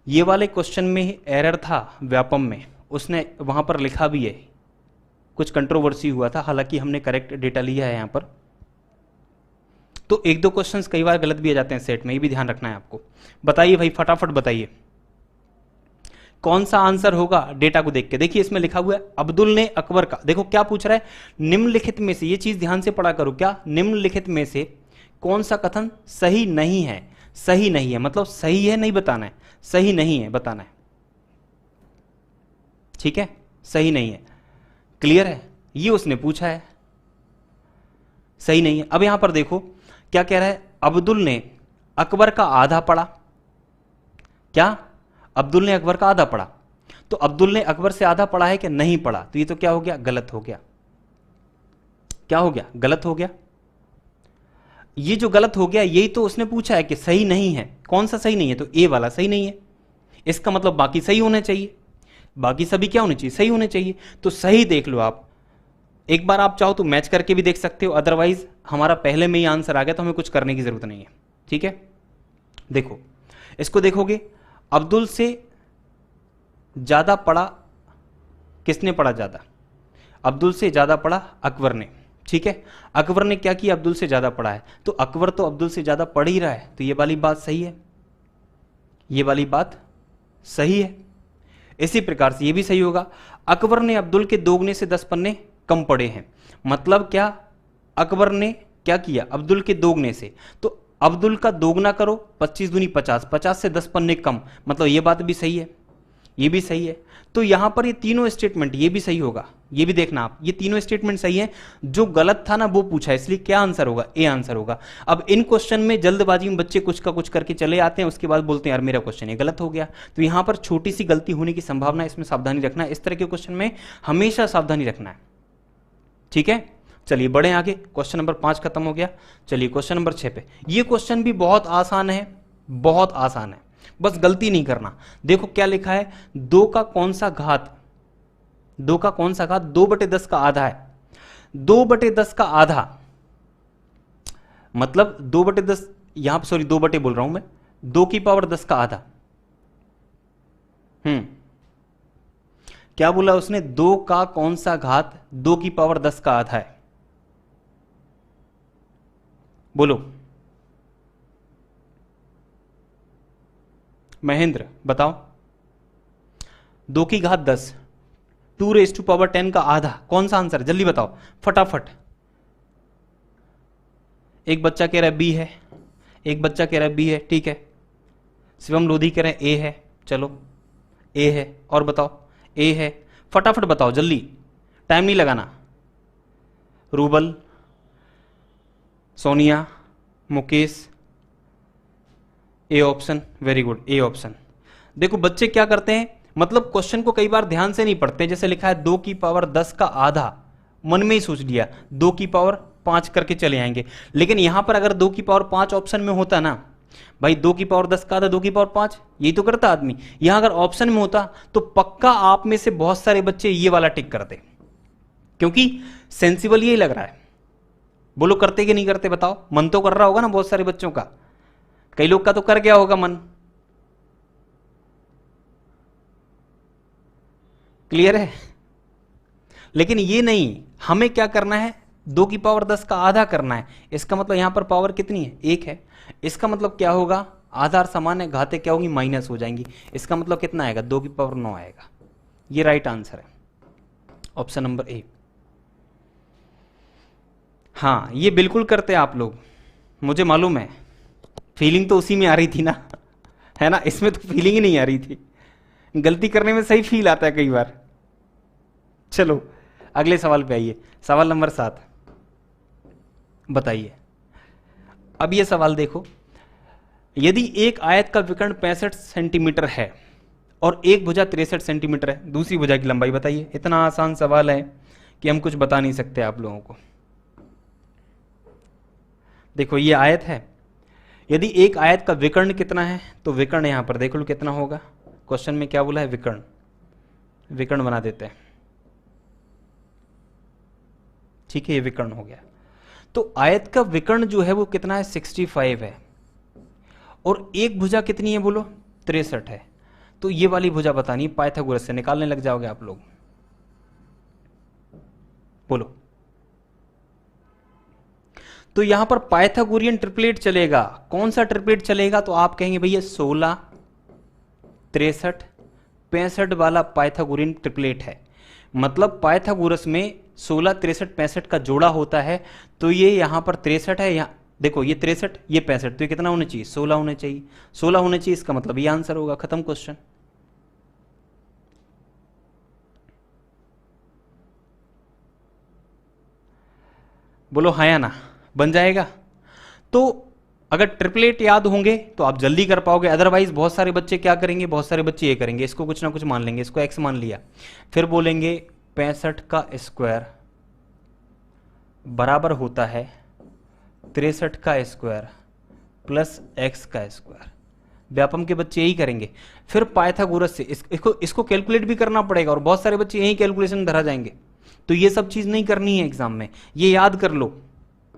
Speaker 1: ये वाले क्वेश्चन में एरर था व्यापम में, उसने वहां पर लिखा भी है, कुछ कंट्रोवर्सी हुआ था, हालांकि हमने करेक्ट डेटा लिया है यहां पर। तो 1-2 क्वेश्चंस कई बार गलत भी आ जाते हैं सेट में, ये भी ध्यान रखना है आपको। बताइए भाई, फटाफट बताइए कौन सा आंसर होगा डेटा को देख के। देखिए इसमें लिखा हुआ है अब्दुल ने अकबर का, देखो क्या पूछ रहा है, निम्नलिखित में से, ये चीज ध्यान से पढ़ा करो, क्या निम्नलिखित में से कौन सा कथन सही नहीं है? सही नहीं है मतलब सही है नहीं बताना है, सही नहीं है बताना है, ठीक है? सही नहीं है, क्लियर है? ये उसने पूछा है, सही नहीं है। अब यहां पर देखो क्या कह रहा है, अब्दुल ने अकबर का आधा पढ़ा। क्या? अब्दुल ने अकबर का आधा पढ़ा। तो अब्दुल ने अकबर से आधा पढ़ा है कि नहीं पढ़ा? तो ये तो क्या हो गया? गलत हो गया। क्या हो गया? गलत हो गया। ये जो गलत हो गया यही तो उसने पूछा है कि सही नहीं है। कौन सा सही नहीं है? तो ए वाला सही नहीं है। इसका मतलब बाकी सही होने चाहिए, बाकी सभी क्या होने चाहिए? सही होने चाहिए। तो सही देख लो आप, एक बार आप चाहो तो मैच करके भी देख सकते हो, अदरवाइज हमारा पहले में ही आंसर आ गया तो हमें कुछ करने की जरूरत नहीं है, ठीक है? देखो इसको देखोगे, अब्दुल से ज्यादा पढ़ा किसने? पढ़ा ज्यादा, अब्दुल से ज्यादा पढ़ा अकबर ने, ठीक है? अकबर ने क्या किया? अब्दुल से ज्यादा पढ़ा है, तो अकबर तो अब्दुल से ज्यादा पढ़ ही रहा है, तो ये वाली बात सही है, ये वाली बात सही है। इसी प्रकार से ये भी सही होगा, अकबर ने अब्दुल के दोगुने से 10 पन्ने कम पढ़े हैं। मतलब क्या? अकबर ने क्या किया? अब्दुल के दोगुने से, तो अब्दुल का दोगुना करो, 25 दूनी 50, 50 से 10 पन्ने कम, मतलब ये बात भी सही है, ये भी सही है। तो यहां पर ये तीनों स्टेटमेंट, ये भी सही होगा, ये भी देखना आप, ये तीनों स्टेटमेंट सही है। जो गलत था ना वो पूछा है, इसलिए क्या आंसर होगा? ए आंसर होगा। अब इन क्वेश्चन में जल्दबाजी में बच्चे कुछ का कुछ करके चले आते हैं, उसके बाद बोलते हैं यार मेरा क्वेश्चन ये गलत हो गया। तो यहां पर छोटी सी गलती होने की संभावना है, इसमें सावधानी रखना है। इस तरह के क्वेश्चन में हमेशा सावधानी रखना है, ठीक है? चलिए बढ़े आगे, क्वेश्चन नंबर 5 खत्म हो गया। चलिए क्वेश्चन नंबर 6 पे। ये क्वेश्चन भी बहुत आसान है, बहुत आसान है, बस गलती नहीं करना। देखो क्या लिखा है, 2 का कौन सा घात, 2 का कौन सा घात 2/10 का आधा है। 2/10 का आधा मतलब 2/10, यहां पर सॉरी 2 बोल रहा हूं मैं, 2 की पावर 10 का आधा। क्या बोला उसने? 2 का कौन सा घात 2 की पावर 10 का आधा है? बोलो महेंद्र बताओ। 2 की घात 10, 2⁻10 का आधा, कौन सा आंसर? जल्दी बताओ फटाफट। एक बच्चा कह रहा है बी है, एक बच्चा कह रहा है बी है, ठीक है। शिवम लोधी कह रहे हैं ए है, चलो ए है। और बताओ ए है, फटाफट बताओ जल्दी, टाइम नहीं लगाना। Rouble, Sonia, Mukesh, A option, very good, A option. देखो बच्चे क्या करते हैं, मतलब क्वेश्चन को कई बार ध्यान से नहीं पढ़ते। जैसे लिखा है 2 की पावर 10 का आधा, मन में ही सोच लिया 2 की पावर 5 करके चले आएंगे। लेकिन यहां पर अगर 2 की पावर 5 ऑप्शन में होता ना भाई, 2 की पावर 10 का आधा 2 की पावर 5, यही तो करता आदमी। यहां अगर ऑप्शन में होता तो पक्का आप में से बहुत सारे बच्चे ये वाला टिक करते, क्योंकि सेंसिबल यही लग रहा है। बोलो करते कि नहीं करते बताओ, मन तो कर रहा होगा ना बहुत सारे बच्चों का, कई लोग का तो कर गया होगा मन। क्लियर है? लेकिन ये नहीं, हमें क्या करना है, 2 की पावर 10 का आधा करना है। इसका मतलब यहां पर पावर कितनी है, 1 है। इसका मतलब क्या होगा, आधार समान है, घाते क्या होंगी, माइनस हो जाएंगी। इसका मतलब कितना आएगा, 2 की पावर 9 आएगा। ये राइट आंसर है, ऑप्शन नंबर ए। हाँ ये बिल्कुल करते आप लोग, मुझे मालूम है, फीलिंग तो उसी में आ रही थी ना, है ना, इसमें तो फीलिंग ही नहीं आ रही थी। गलती करने में सही फील आता है कई बार। चलो अगले सवाल पे आइए, सवाल नंबर 7 बताइए। अब ये सवाल देखो, यदि एक आयत का विकर्ण 65 सेंटीमीटर है और एक भुजा 63 सेंटीमीटर है, दूसरी भुजा की लंबाई बताइए। इतना आसान सवाल है कि हम कुछ बता नहीं सकते आप लोगों को। देखो ये आयत है, यदि एक आयत का विकर्ण कितना है, तो विकर्ण यहां पर देख लो कितना होगा। क्वेश्चन में क्या बोला है, विकर्ण, विकर्ण बना देते हैं, ठीक है, ये विकर्ण हो गया। तो आयत का विकर्ण जो है वो कितना है, 65 है, और एक भुजा कितनी है बोलो, 63 है। तो ये वाली भुजा बतानी है, पाइथागोरस से निकालने लग जाओगे आप लोग, बोलो। तो यहां पर पाइथागोरियन ट्रिपलेट चलेगा। कौन सा ट्रिपलेट चलेगा, तो आप कहेंगे भैया 16, 63, 65 वाला पाइथागोरियन ट्रिपलेट है। मतलब पाइथागोरस में 16, 63, 65 का जोड़ा होता है। तो ये यहां पर 63 है, यहां देखो ये 63, ये 65, तो ये कितना होना चाहिए, 16 होना चाहिए। 16 होना चाहिए, इसका मतलब ये आंसर होगा, खत्म क्वेश्चन। बोलो हाँ या ना, बन जाएगा। तो अगर ट्रिपलेट याद होंगे तो आप जल्दी कर पाओगे, अदरवाइज बहुत सारे बच्चे क्या करेंगे, बहुत सारे बच्चे ये करेंगे, इसको कुछ ना कुछ मान लेंगे, इसको x मान लिया, फिर बोलेंगे 65 का स्क्वायर बराबर होता है 63 का स्क्वायर प्लस x का स्क्वायर। व्यापम के बच्चे यही करेंगे। फिर पाइथागोरस से इसको कैलकुलेट भी करना पड़ेगा, और बहुत सारे बच्चे यही कैलकुलेशन धरा जाएंगे। तो ये सब चीज नहीं करनी है एग्जाम में, ये याद कर लो,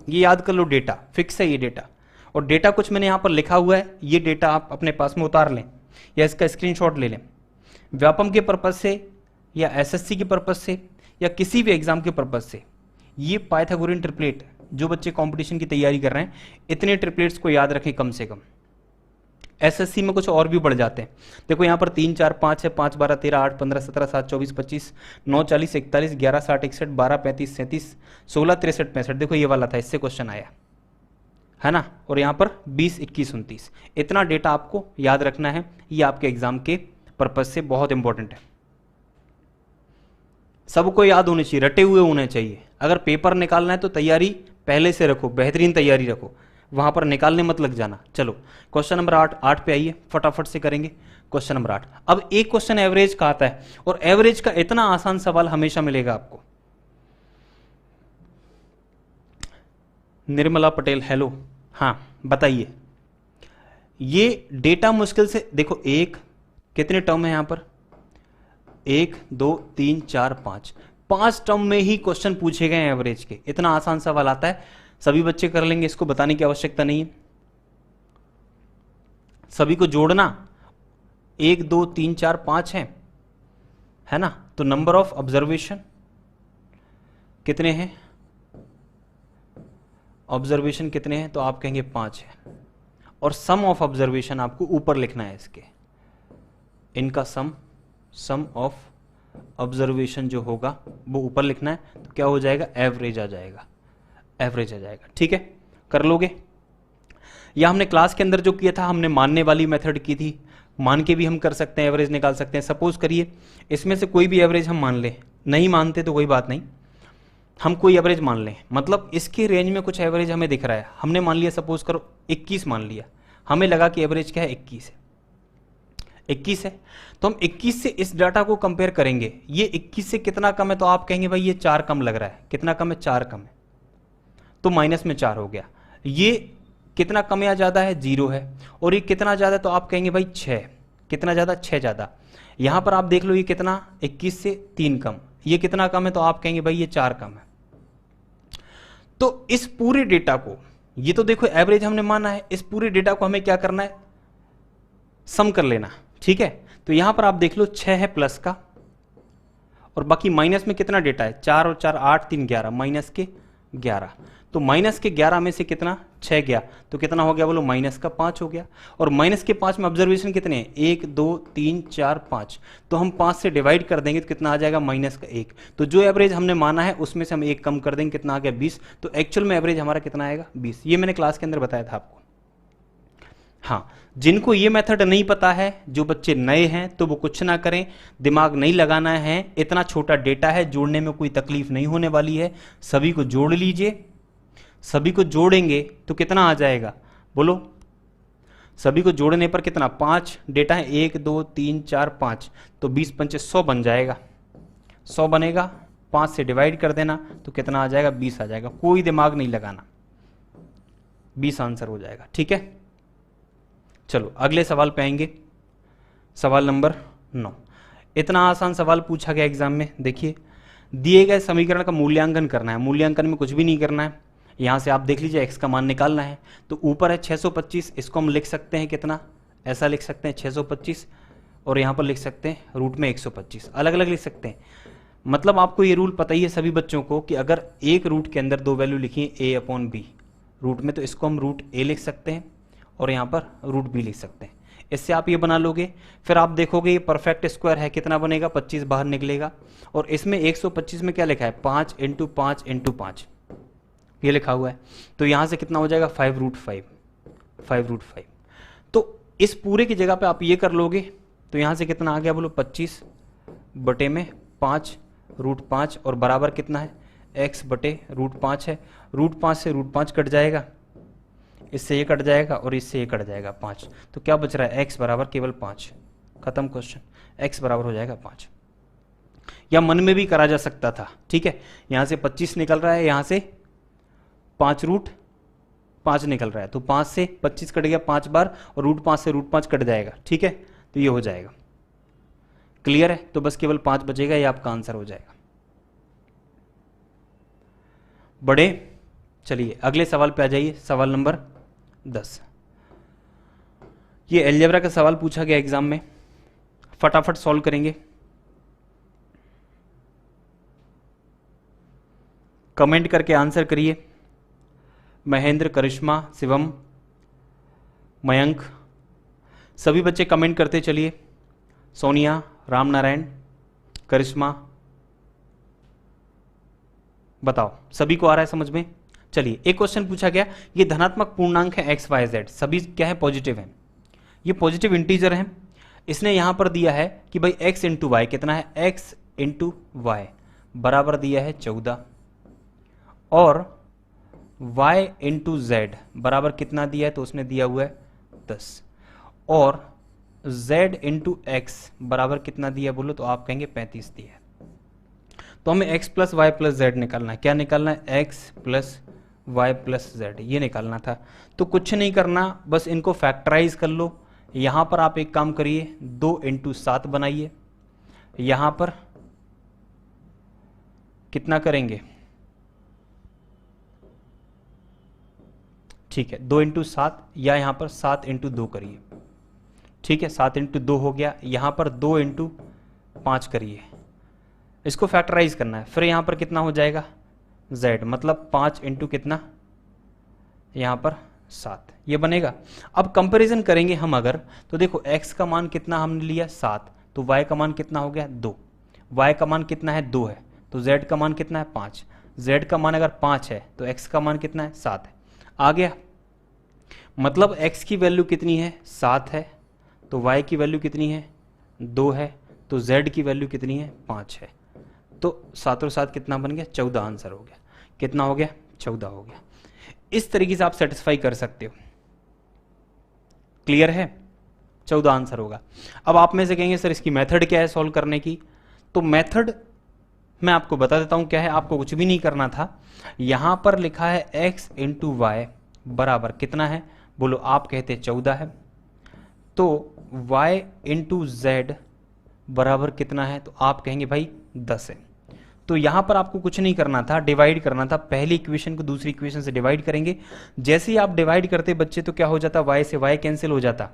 Speaker 1: ये याद कर लो, डेटा फिक्स है ये डेटा। और डेटा कुछ मैंने यहां पर लिखा हुआ है, ये डेटा आप अपने पास में उतार लें या इसका स्क्रीनशॉट ले लें। व्यापम के पर्पज से या एसएससी के पर्पज से या किसी भी एग्जाम के पर्पज से, ये पाइथागोरियन ट्रिपलेट, जो बच्चे कंपटीशन की तैयारी कर रहे हैं, इतने ट्रिपलेट्स को याद रखें कम से कम। एसएससी में कुछ और भी बढ़ जाते हैं, देखो यहाँ पर 3 4 5 है, 5 12 13 8 15 17 7 24 25 9 40 41 11 60 61 12 35 37 16 63 65, देखो ये वाला था, इससे क्वेश्चन आया है ना। और यहाँ पर 20 21 29, इतना डेटा आपको याद रखना है, ये आपके एग्जाम के पर्पज से बहुत इंपॉर्टेंट है। सबको याद होने चाहिए, रटे हुए होने चाहिए। अगर पेपर निकालना है तो तैयारी पहले से रखो, बेहतरीन तैयारी रखो, वहां पर निकालने मत लग जाना। चलो क्वेश्चन नंबर 8 पे आइए, फटाफट से करेंगे क्वेश्चन नंबर 8। अब एक क्वेश्चन एवरेज का आता है, और एवरेज का इतना आसान सवाल हमेशा मिलेगा आपको। निर्मला पटेल हेलो, हाँ बताइए। ये डेटा मुश्किल से देखो, एक कितने टर्म है यहां पर, 1 2 3 4 5 टर्म में ही क्वेश्चन पूछे गए एवरेज के। इतना आसान सवाल आता है, सभी बच्चे कर लेंगे, इसको बताने की आवश्यकता नहीं है। सभी को जोड़ना 1 2 3 4 5 है ना। तो नंबर ऑफ ऑब्जर्वेशन कितने हैं, ऑब्जर्वेशन कितने हैं, तो आप कहेंगे 5 है। और सम ऑफ ऑब्जर्वेशन आपको ऊपर लिखना है, इसके इनका सम ऑफ ऑब्जर्वेशन जो होगा वो ऊपर लिखना है। तो क्या हो जाएगा, एवरेज आ जाएगा, एवरेज आ जाएगा। ठीक है, कर लोगे। या हमने क्लास के अंदर जो किया था, हमने मानने वाली मेथड की थी, मान के भी हम कर सकते हैं, एवरेज निकाल सकते हैं। सपोज करिए इसमें से कोई भी एवरेज हम मान लें, नहीं मानते तो कोई बात नहीं, हम कोई एवरेज मान लें, मतलब इसके रेंज में कुछ एवरेज हमें दिख रहा है। हमने मान लिया, सपोज करो 21 मान लिया, हमें लगा कि एवरेज क्या है, 21 है, 21 है। तो हम 21 से इस डाटा को कंपेयर करेंगे, ये 21 से कितना कम है, तो आप कहेंगे भाई ये 4 कम लग रहा है। कितना कम है, 4 कम है, तो माइनस में 4 हो गया। ये कितना कम या ज्यादा है, 0 है। और ये कितना ज्यादा, तो आप कहेंगे भाई 6। कितना ज्यादा, 6 ज्यादा। यहां पर आप देख लो, ये कितना, 21 से 3 कम, ये कितना कम है, तो आप कहेंगे भाई ये 4 कम है। तो इस पूरे डेटा को, ये तो देखो एवरेज हमने माना है, इस पूरे डेटा को हमें क्या करना है, सम कर लेना। ठीक है, तो यहां पर आप देख लो 6 है प्लस का, और बाकी माइनस में कितना डेटा है, 4 और 4 8 3 11, माइनस के 11। तो माइनस के 11 में से कितना 6 गया, तो कितना हो गया बोलो, माइनस का 5 हो गया। और माइनस के 5 में ऑब्जर्वेशन कितने हैं, 1 2 3 4 5, तो हम 5 से डिवाइड कर देंगे तो कितना आ जाएगा, माइनस का 1। तो जो एवरेज हमने माना है उसमें से हम 1 कम कर देंगे, कितना आ गया 20। तो एक्चुअल में एवरेज हमारा कितना आएगा, 20। ये मैंने क्लास के अंदर बताया था आपको। हाँ, जिनको ये मेथड नहीं पता है, जो बच्चे नए हैं, तो वो कुछ ना करें, दिमाग नहीं लगाना है। इतना छोटा डेटा है, जोड़ने में कोई तकलीफ नहीं होने वाली है। सभी को जोड़ लीजिए, सभी को जोड़ेंगे तो कितना आ जाएगा बोलो, सभी को जोड़ने पर कितना, 5 डेटा है, 1 2 3 4 5, तो 20 पंचे 100 बन जाएगा, 100 बनेगा, 5 से डिवाइड कर देना तो कितना आ जाएगा, 20 आ जाएगा। कोई दिमाग नहीं लगाना, 20 आंसर हो जाएगा। ठीक है, चलो अगले सवाल पे आएंगे। सवाल नंबर 9। इतना आसान सवाल पूछा गया एग्जाम में। देखिए, दिए गए समीकरण का मूल्यांकन करना है। मूल्यांकन में कुछ भी नहीं करना है, यहां से आप देख लीजिए x का मान निकालना है। तो ऊपर है 625, इसको हम लिख सकते हैं कितना, ऐसा लिख सकते हैं 625, और यहां पर लिख सकते हैं रूट में 125, अलग अलग लिख सकते हैं। मतलब आपको ये रूल पता ही है सभी बच्चों को कि अगर एक रूट के अंदर 2 वैल्यू लिखी है a/b रूट में, तो इसको हम रूट a लिख सकते हैं और यहाँ पर रूट b लिख सकते हैं। इससे आप ये बना लोगे, फिर आप देखोगे ये परफेक्ट स्क्वायर है, कितना बनेगा, 25 बाहर निकलेगा। और इसमें 125 में क्या लिखा है, 5 × 5 × 5 ये लिखा हुआ है। तो यहाँ से कितना हो जाएगा, 5√5। तो इस पूरे की जगह पे आप ये कर लोगे तो यहाँ से कितना आ गया बोलो, 25/5 और बराबर कितना है, x/√5 है। √5 से √5 कट जाएगा, इससे ये कट जाएगा और इससे ये कट जाएगा 5। तो क्या बच रहा है, x बराबर केवल 5। खत्म क्वेश्चन, x बराबर हो जाएगा 5। या मन में भी करा जा सकता था। ठीक है, यहां से 25 निकल रहा है, यहां से 5√5 निकल रहा है, तो 5 से 25 कट गया 5 बार, और √5 से √5 कट जाएगा। ठीक है, तो ये हो जाएगा। क्लियर है, तो बस केवल 5 बचेगा, ये आपका आंसर हो जाएगा। बड़े, चलिए अगले सवाल पे आ जाइए। सवाल नंबर 10। ये अलजेब्रा का सवाल पूछा गया एग्जाम में, फटाफट सॉल्व करेंगे। कमेंट करके आंसर करिए। महेंद्र, करिश्मा, शिवम, मयंक, सभी बच्चे कमेंट करते चलिए। सोनिया, रामनारायण, करिश्मा, बताओ सभी को आ रहा है समझ में। चलिए, एक क्वेश्चन पूछा गया, ये धनात्मक पूर्णांक है x y z, सभी क्या है, पॉजिटिव है, ये पॉजिटिव इंटीजर है। इसने यहां पर दिया है कि भाई x × y कितना है, x × y बराबर दिया है 14, और y × z बराबर कितना दिया है, तो उसने दिया हुआ है 10, और z × x बराबर कितना दिया बोलो, तो आप कहेंगे 35 दिया है। तो हमें x + y + z निकालना है। क्या निकालना है, x + y + z, ये निकालना था। तो कुछ नहीं करना, बस इनको फैक्टराइज कर लो। यहां पर आप एक काम करिए, 2 × 7 बनाइए। यहां पर कितना करेंगे, ठीक है, 2 × 7, या यहां पर 7 × 2 करिए। ठीक है, 7 × 2 हो गया। यहां पर 2 × 5 करिए, इसको फैक्टराइज करना है। फिर यहां पर कितना हो जाएगा, z, मतलब 5 × कितना, यहां पर 7, ये बनेगा। अब कंपैरिजन करेंगे हम अगर, तो देखो x का मान कितना हमने लिया 7, तो y का मान कितना हो गया 2, y का मान कितना है 2 है, तो z का मान कितना है 5, z का मान अगर 5 है तो x का मान कितना है 7 है। आ गया, मतलब x की वैल्यू कितनी है 7 है, तो y की वैल्यू कितनी है 2 है, तो z की वैल्यू कितनी है 5 है। तो 7 और 7 कितना बन गया, 14 आंसर हो गया। कितना हो गया, 14 हो गया। इस तरीके से आप सेटिस्फाई कर सकते हो। क्लियर है, 14 आंसर होगा। अब आप में से कहेंगे सर इसकी मेथड क्या है सॉल्व करने की, तो मेथड मैं आपको बता देता हूं क्या है। आपको कुछ भी नहीं करना था, यहां पर लिखा है x × y बराबर कितना है बोलो, आप कहते 14 है, तो y × z बराबर कितना है, तो आप कहेंगे भाई 10 है। तो यहाँ पर आपको कुछ नहीं करना था, डिवाइड करना था। पहली इक्वेशन को दूसरी इक्वेशन से डिवाइड करेंगे। जैसे ही आप डिवाइड करते बच्चे तो क्या हो जाता, y से y कैंसिल हो जाता।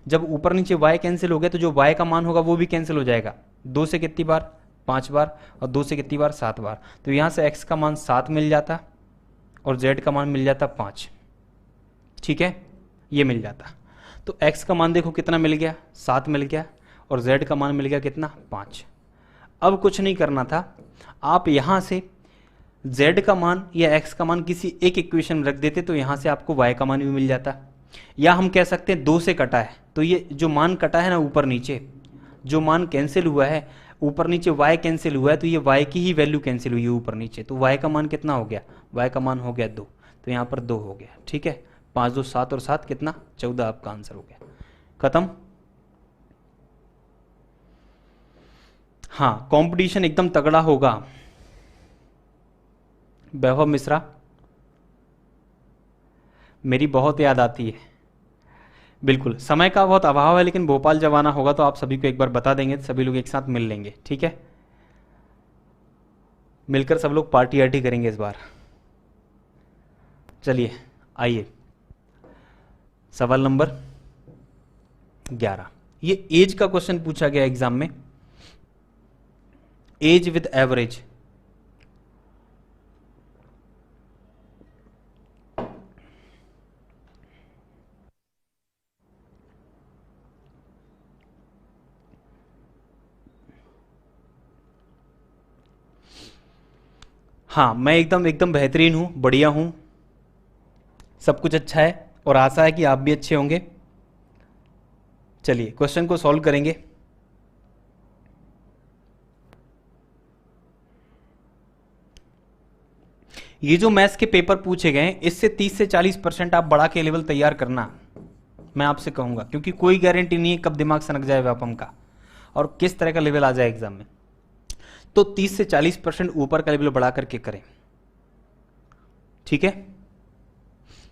Speaker 1: जब ऊपर नीचे y कैंसिल हो गया तो जो y का मान होगा वो भी कैंसिल हो जाएगा। 2 से कितनी बार, 5 बार, और 2 से कितनी बार, 7 बार। तो यहाँ से x का मान 7 मिल जाता और z का मान मिल जाता 5। ठीक है, ये मिल जाता। तो x का मान देखो कितना मिल गया, 7 मिल गया, और z का मान मिल गया कितना, 5। अब कुछ नहीं करना था, आप यहाँ से z का मान या x का मान किसी एक इक्वेशन में रख देते तो यहाँ से आपको y का मान भी मिल जाता। या हम कह सकते हैं 2 से कटा है तो ये जो मान कटा है ना ऊपर नीचे, जो मान कैंसिल हुआ है ऊपर नीचे y कैंसिल हुआ है, तो ये y की ही वैल्यू कैंसिल हुई है ऊपर नीचे। तो y का मान कितना हो गया, y का मान हो गया 2, तो यहाँ पर 2 हो गया। ठीक है, 5 2 7 और 7 कितना, 14 आपका आंसर हो गया। खत्म। हाँ, कंपटीशन एकदम तगड़ा होगा। वैभव मिश्रा, मेरी बहुत याद आती है। बिल्कुल, समय का बहुत अभाव है, लेकिन भोपाल जब आना होगा तो आप सभी को एक बार बता देंगे, सभी लोग एक साथ मिल लेंगे। ठीक है, मिलकर सब लोग पार्टी आर्टी करेंगे इस बार। चलिए आइए, सवाल नंबर 11। ये एज का क्वेश्चन पूछा गया एग्जाम में, एज विद एवरेज। हाँ, मैं एकदम एकदम बेहतरीन हूं, बढ़िया हूं, सब कुछ अच्छा है और आशा है कि आप भी अच्छे होंगे। चलिए क्वेश्चन को सॉल्व करेंगे। ये जो मैथ्स के पेपर पूछे गए हैं इससे 30 से 40% आप बढ़ा के लेवल तैयार करना, मैं आपसे कहूंगा, क्योंकि कोई गारंटी नहीं है कब दिमाग सनक जाए व्यापम का और किस तरह का लेवल आ जाए एग्जाम में। तो 30 से 40% ऊपर का लेवल बढ़ा करके करें। ठीक है,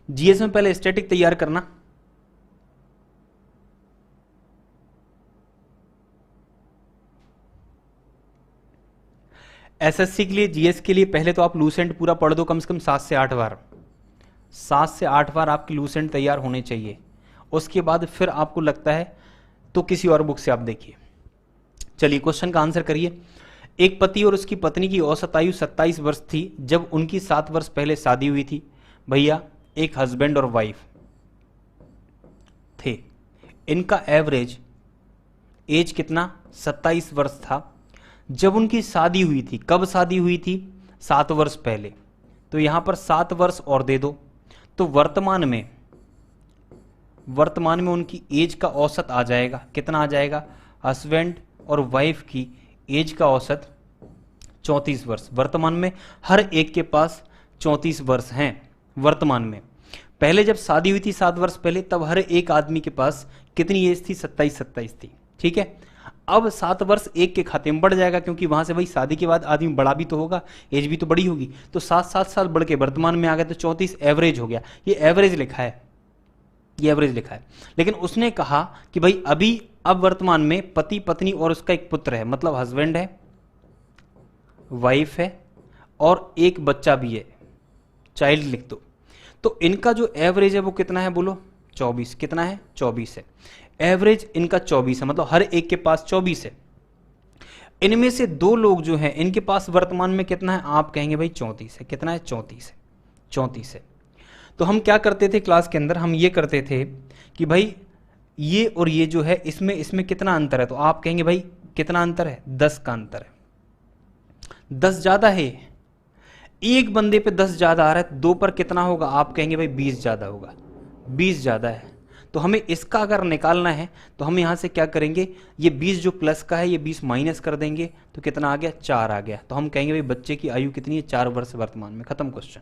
Speaker 1: जीएस में पहले स्टैटिक तैयार करना। एसएससी के लिए, जीएस के लिए पहले तो आप लूसेंट पूरा पढ़ दो, कम से कम 7 से 8 बार। 7 से 8 बार आपके लूसेंट तैयार होने चाहिए। उसके बाद फिर आपको लगता है तो किसी और बुक से आप देखिए। चलिए क्वेश्चन का आंसर करिए। एक पति और उसकी पत्नी की औसत आयु 27 वर्ष थी जब उनकी 7 वर्ष पहले शादी हुई थी। भैया, एक हस्बैंड और वाइफ थे, इनका एवरेज एज कितना, 27 वर्ष था जब उनकी शादी हुई थी। कब शादी हुई थी, 7 वर्ष पहले। तो यहां पर 7 वर्ष और दे दो, तो वर्तमान में उनकी एज का औसत आ जाएगा। कितना आ जाएगा, हस्बैंड और वाइफ की एज का औसत 34 वर्ष। वर्तमान में हर एक के पास 34 वर्ष हैं वर्तमान में। पहले जब शादी हुई थी 7 वर्ष पहले, तब हर एक आदमी के पास कितनी एज थी, 27 थी। ठीक है, अब 7 वर्ष एक के खाते में बढ़ जाएगा, क्योंकि वहां से भाई शादी के बाद आदमी बड़ा भी तो होगा, एज भी तो बड़ी होगी। तो 7 साल बढ़ के वर्तमान में आ गया, तो 34 एवरेज हो गया। ये एवरेज लिखा है, ये एवरेज लिखा है। लेकिन उसने कहा कि भाई अभी अब वर्तमान में पति पत्नी और उसका एक पुत्र है, मतलब हस्बैंड है, वाइफ है और एक बच्चा भी है, चाइल्ड लिख दो। तो इनका जो एवरेज है वो कितना है, बोलो 24। कितना है, 24 है। एवरेज इनका 24 है, मतलब हर एक के पास 24 है। इनमें से 2 लोग जो हैं इनके पास वर्तमान में कितना है, आप कहेंगे भाई 34 है। कितना है, 34 है, 34 है। तो हम क्या करते थे क्लास के अंदर, हम ये करते थे कि भाई ये और ये जो है इसमें कितना अंतर है, तो आप कहेंगे भाई कितना अंतर है, 10 का अंतर है। 10 ज्यादा है, एक बंदे पे 10 ज्यादा आ रहा है, 2 पर कितना होगा, आप कहेंगे भाई 20 ज्यादा होगा, 20 ज्यादा है। तो हमें इसका अगर निकालना है तो हम यहां से क्या करेंगे, ये 20 जो प्लस का है ये 20 माइनस कर देंगे, तो कितना आ गया, 4 आ गया। तो हम कहेंगे भाई बच्चे की आयु कितनी है, 4 वर्ष वर्तमान में। खत्म क्वेश्चन।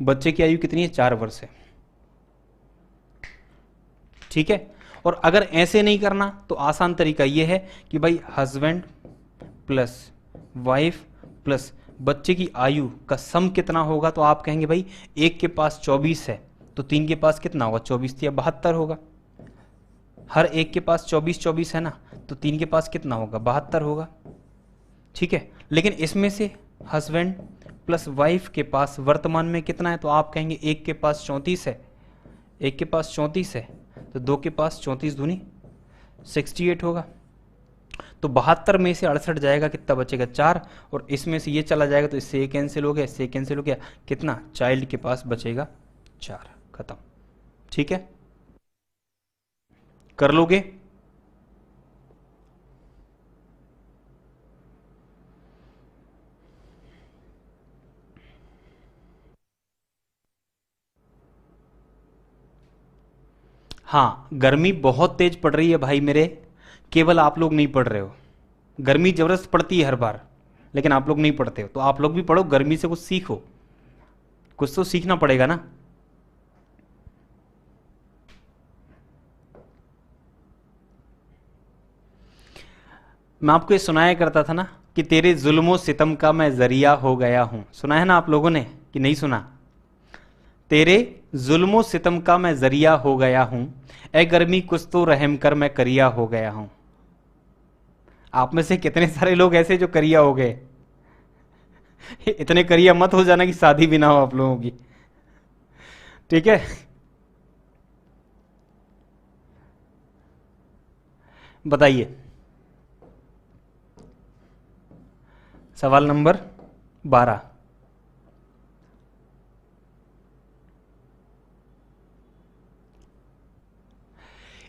Speaker 1: बच्चे की आयु कितनी है, 4 वर्ष है। ठीक है, और अगर ऐसे नहीं करना तो आसान तरीका यह है कि भाई हस्बैंड प्लस वाइफ प्लस बच्चे की आयु का सम कितना होगा, तो आप कहेंगे भाई एक के पास 24 है तो 3 के पास कितना होगा, 24 या 72 होगा। हर एक के पास 24 है ना, तो 3 के पास कितना होगा, 72 होगा। ठीक है, लेकिन इसमें से हस्बैंड प्लस वाइफ के पास वर्तमान में कितना है, तो आप कहेंगे एक के पास 34 है, एक के पास 34 है, तो दो के पास 34 दूनी 68 होगा। तो 72 में से 68 जाएगा, कितना बचेगा 4, और इसमें से ये चला जाएगा तो इससे ये कैंसिल हो गया, इससे कैंसिल हो गया, कितना चाइल्ड के पास बचेगा 4, खत्म। ठीक है, कर लोगे? हाँ, गर्मी बहुत तेज पड़ रही है भाई मेरे, केवल आप लोग नहीं पढ़ रहे हो। गर्मी जबरदस्त पड़ती है हर बार, लेकिन आप लोग नहीं पढ़ते हो, तो आप लोग भी पढ़ो, गर्मी से कुछ सीखो, कुछ तो सीखना पड़ेगा ना। मैं आपको ये सुनाया करता था ना कि तेरे जुल्मों सितम का मैं जरिया हो गया हूं, सुना है ना आप लोगों ने कि नहीं सुना? तेरे जुल्मों सितम का मैं जरिया हो गया हूं, ए गर्मी कुछ तो रहम कर मैं करिया हो गया हूं। आप में से कितने सारे लोग ऐसे जो करिया हो गए? इतने करिया मत हो जाना कि शादी भी ना हो आप लोगों की, ठीक है? बताइए, सवाल नंबर 12।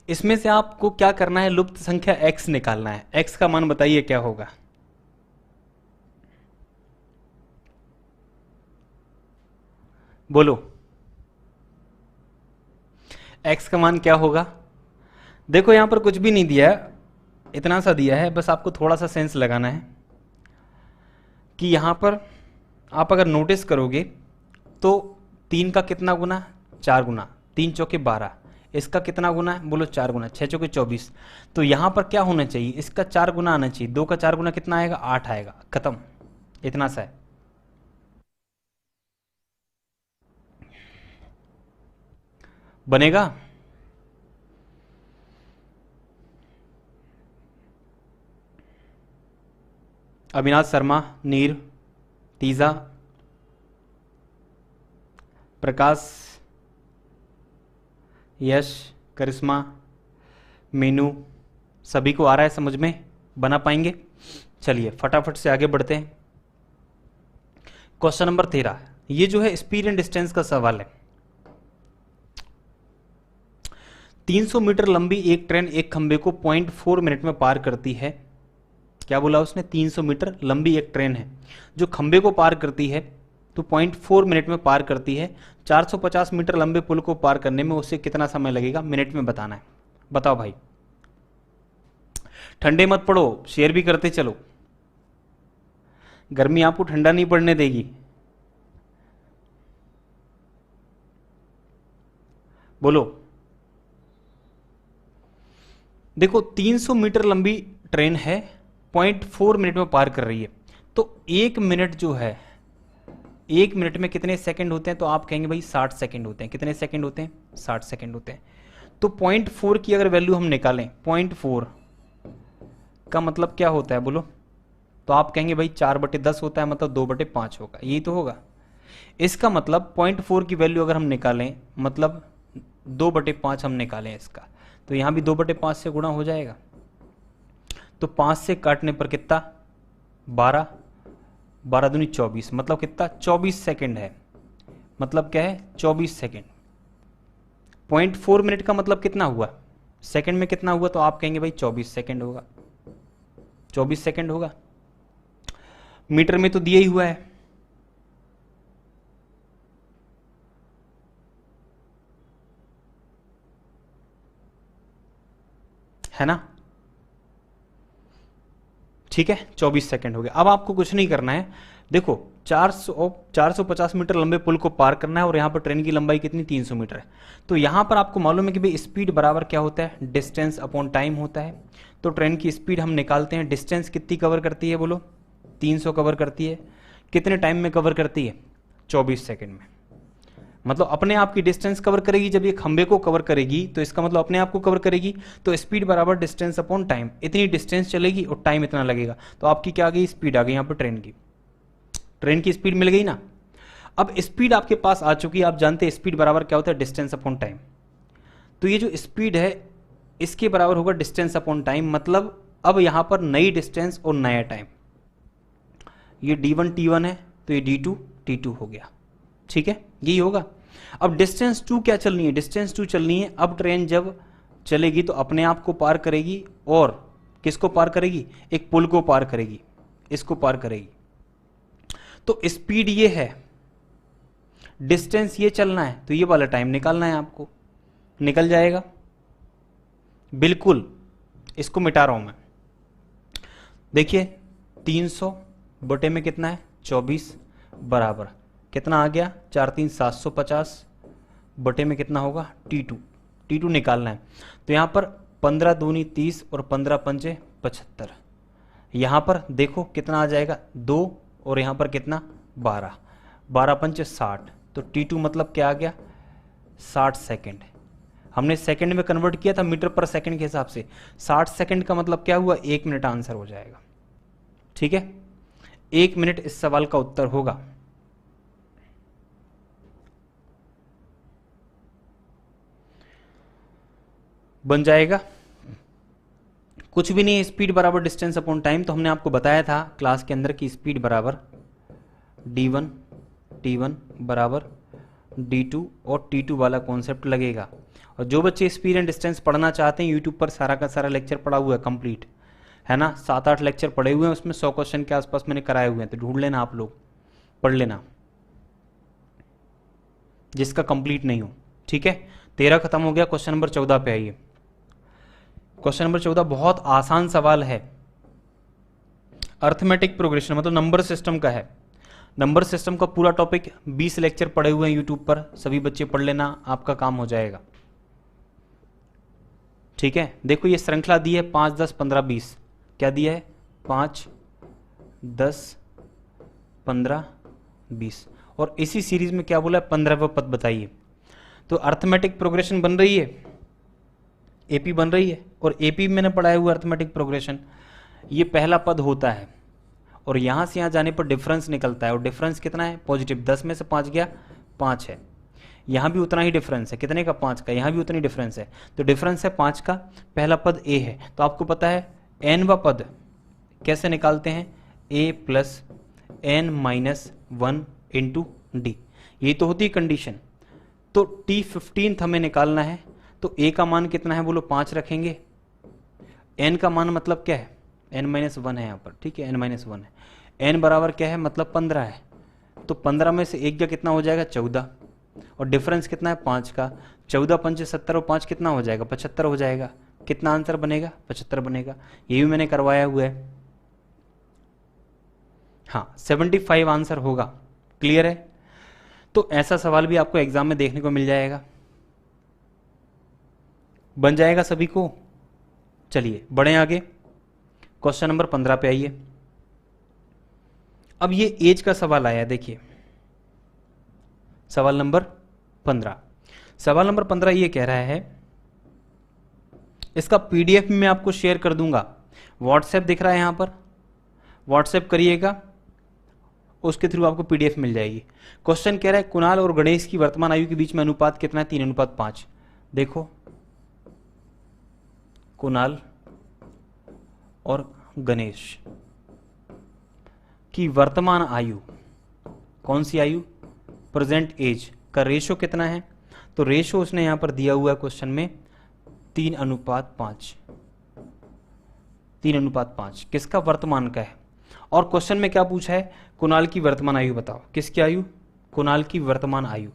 Speaker 1: इसमें से आपको क्या करना है, लुप्त संख्या x निकालना है। x का मान बताइए क्या होगा? बोलो, x का मान क्या होगा? देखो यहां पर कुछ भी नहीं दिया है, इतना सा दिया है, बस आपको थोड़ा सा सेंस लगाना है कि यहां पर आप अगर नोटिस करोगे तो 3 का कितना गुना, 4 गुना, 3 चौके 12, इसका कितना गुना है, बोलो 4 गुना, 6 चौके 24। तो यहां पर क्या होना चाहिए, इसका 4 गुना आना चाहिए, 2 का 4 गुना कितना आएगा, 8 आएगा, खत्म, इतना सा है। बनेगा? अविनाश शर्मा, नीर, तीजा, प्रकाश, यश, करिश्मा, मीनू, सभी को आ रहा है समझ में? बना पाएंगे? चलिए फटाफट से आगे बढ़ते हैं। क्वेश्चन नंबर 13, ये जो है स्पीड एंड डिस्टेंस का सवाल है। 300 मीटर लंबी एक ट्रेन एक खंबे को 0.4 मिनट में पार करती है। क्या बोला उसने? 300 मीटर लंबी एक ट्रेन है जो खंबे को पार करती है, तो 0.4 मिनट में पार करती है। 450 मीटर लंबे पुल को पार करने में उससे कितना समय लगेगा, मिनट में बताना है। बताओ भाई, ठंडे मत पड़ो, शेयर भी करते चलो, गर्मी आपको ठंडा नहीं पड़ने देगी। बोलो, देखो 300 मीटर लंबी ट्रेन है, 0.4 मिनट में पार कर रही है, तो एक मिनट जो है, एक मिनट में कितने सेकंड होते हैं, तो आप कहेंगे भाई 60 सेकंड होते हैं। कितने सेकंड होते हैं? 60 सेकंड होते हैं। तो 0.4 की अगर वैल्यू हम निकालें, 0.4 का मतलब क्या होता है बोलो? तो आप कहेंगे भाई 4/10 होता है, मतलब 2/5 होगा, यही तो होगा। इसका मतलब 0.4 की वैल्यू अगर हम निकालें, मतलब 2/5 हम निकालें इसका, तो यहां भी 2/5 से गुणा हो जाएगा, तो 5 से काटने पर कितना, 12, 12 दूनी 24, मतलब कितना, 24 सेकंड है। मतलब क्या है, 24 सेकंड। 0.4 मिनट का मतलब कितना हुआ, सेकंड में कितना हुआ, तो आप कहेंगे भाई 24 सेकंड होगा, 24 सेकंड होगा। मीटर में तो दिया ही हुआ है ना? ठीक है, 24 सेकंड हो गया। अब आपको कुछ नहीं करना है, देखो 450 मीटर लंबे पुल को पार करना है और यहां पर ट्रेन की लंबाई कितनी, 300 मीटर है। तो यहां पर आपको मालूम है कि भाई स्पीड बराबर क्या होता है, डिस्टेंस अपॉन टाइम होता है। तो ट्रेन की स्पीड हम निकालते हैं, डिस्टेंस कितनी कवर करती है बोलो, 300 कवर करती है। कितने टाइम में कवर करती है, 24 सेकंड में। मतलब अपने आप की डिस्टेंस कवर करेगी। जब ये खंबे को कवर करेगी तो इसका मतलब अपने आप को कवर करेगी। तो स्पीड बराबर डिस्टेंस अपॉन टाइम, इतनी डिस्टेंस चलेगी और टाइम इतना लगेगा। तो आपकी क्या आ गई, स्पीड आ गई यहाँ पर ट्रेन की स्पीड मिल गई ना। अब स्पीड आपके पास आ चुकी है, आप जानते हैं स्पीड बराबर क्या होता है, डिस्टेंस अपॉन टाइम। तो ये जो स्पीड है इसके बराबर होगा डिस्टेंस अपॉन टाइम, मतलब अब यहां पर नई डिस्टेंस और नया टाइम। ये d1 t1 है तो ये d2 t2 हो गया, ठीक है, यही होगा। अब डिस्टेंस 2 क्या चलनी है, डिस्टेंस 2 चलनी है। अब ट्रेन जब चलेगी तो अपने आप को पार करेगी और किसको पार करेगी, एक पुल को पार करेगी, इसको पार करेगी। तो स्पीड ये है, डिस्टेंस ये चलना है, तो ये वाला टाइम निकालना है आपको, निकल जाएगा बिल्कुल। इसको मिटा रहा हूं मैं, देखिए 300 बटे में कितना है 24 बराबर कितना आ गया 4 3 750 बटे में कितना होगा T2 निकालना है। तो यहां पर 15 दूनी 30 और 15 पंचे 75। यहां पर देखो कितना आ जाएगा 2 और यहां पर कितना 12 पंचे 60। तो T2 मतलब क्या आ गया 60 सेकेंड। हमने सेकंड में कन्वर्ट किया था मीटर पर सेकंड के हिसाब से। 60 सेकंड का मतलब क्या हुआ 1 मिनट आंसर हो जाएगा, ठीक है, 1 मिनट इस सवाल का उत्तर होगा। बन जाएगा, कुछ भी नहीं है, स्पीड बराबर डिस्टेंस अपॉन टाइम। तो हमने आपको बताया था क्लास के अंदर की स्पीड बराबर d1 t1 बराबर d2 और t2 वाला कॉन्सेप्ट लगेगा। और जो बच्चे स्पीड एंड डिस्टेंस पढ़ना चाहते हैं यूट्यूब पर सारा का सारा लेक्चर पड़ा हुआ है कंप्लीट, है ना, 7-8 लेक्चर पढ़े हुए हैं, उसमें 100 क्वेश्चन के आसपास मैंने कराए हुए हैं, तो ढूंढ लेना आप लोग, पढ़ लेना जिसका कंप्लीट नहीं हो, ठीक है। 13 खत्म हो गया, क्वेश्चन नंबर 14 पे आइए। क्वेश्चन नंबर 14 बहुत आसान सवाल है, अर्थमेटिक प्रोग्रेशन मतलब नंबर सिस्टम का है। नंबर सिस्टम का पूरा टॉपिक 20 लेक्चर पढ़े हुए हैं यूट्यूब पर, सभी बच्चे पढ़ लेना, आपका काम हो जाएगा, ठीक है। देखो ये श्रृंखला दी है 5 10 15 20, क्या दिया है 5 10 15 20, और इसी सीरीज में क्या बोला है 15वां पद बताइए। तो अर्थमेटिक प्रोग्रेशन बन रही है, एपी बन रही है, और एपी मैंने पढ़ाया हुआ अर्थमेटिक प्रोग्रेशन, ये पहला पद होता है और यहां से यहां जाने पर डिफरेंस निकलता है, और डिफरेंस कितना है पॉजिटिव, 10 में से 5 गया 5 है, यहां भी उतना ही डिफरेंस है, कितने का 5 का, यहां भी उतनी डिफरेंस है, तो डिफरेंस है 5 का, पहला पद ए है। तो आपको पता है n पद कैसे निकालते हैं, a plus n minus 1 into D, ये तो होती कंडीशन। तो T15 हमें निकालना है, तो a का मान कितना है बोलो 5 रखेंगे, n का मान मतलब क्या है n माइनस 1 है यहाँ पर, ठीक है, n माइनस 1 है, n बराबर क्या है मतलब 15 है, तो 15 में से 1 का कितना हो जाएगा 14, और डिफरेंस कितना है 5 का, 14 पंचे 70 और 5 कितना हो जाएगा 75 हो जाएगा, कितना आंसर बनेगा 75 बनेगा, ये भी मैंने करवाया हुआ है। हाँ 75 आंसर होगा, क्लियर है। तो ऐसा सवाल भी आपको एग्जाम में देखने को मिल जाएगा, बन जाएगा सभी को। चलिए बढ़े आगे, क्वेश्चन नंबर 15 पे आइए। अब ये एज का सवाल आया, देखिए सवाल नंबर 15। सवाल नंबर 15 ये कह रहा है, इसका पीडीएफ में मैं आपको शेयर कर दूंगा, व्हाट्सएप दिख रहा है यहां पर, व्हाट्सएप करिएगा, उसके थ्रू आपको पीडीएफ मिल जाएगी। क्वेश्चन कह रहा है कुणाल और गणेश की वर्तमान आयु के बीच में अनुपात कितना है, 3:5। देखो कुणाल और गणेश की वर्तमान आयु, कौन सी आयु, प्रेजेंट एज का रेशो कितना है, तो रेशो उसने यहां पर दिया हुआ है क्वेश्चन में 3:5, 3:5 किसका, वर्तमान का है। और क्वेश्चन में क्या पूछा है, कुणाल की वर्तमान आयु बताओ, किसकी आयु, कुणाल की वर्तमान आयु।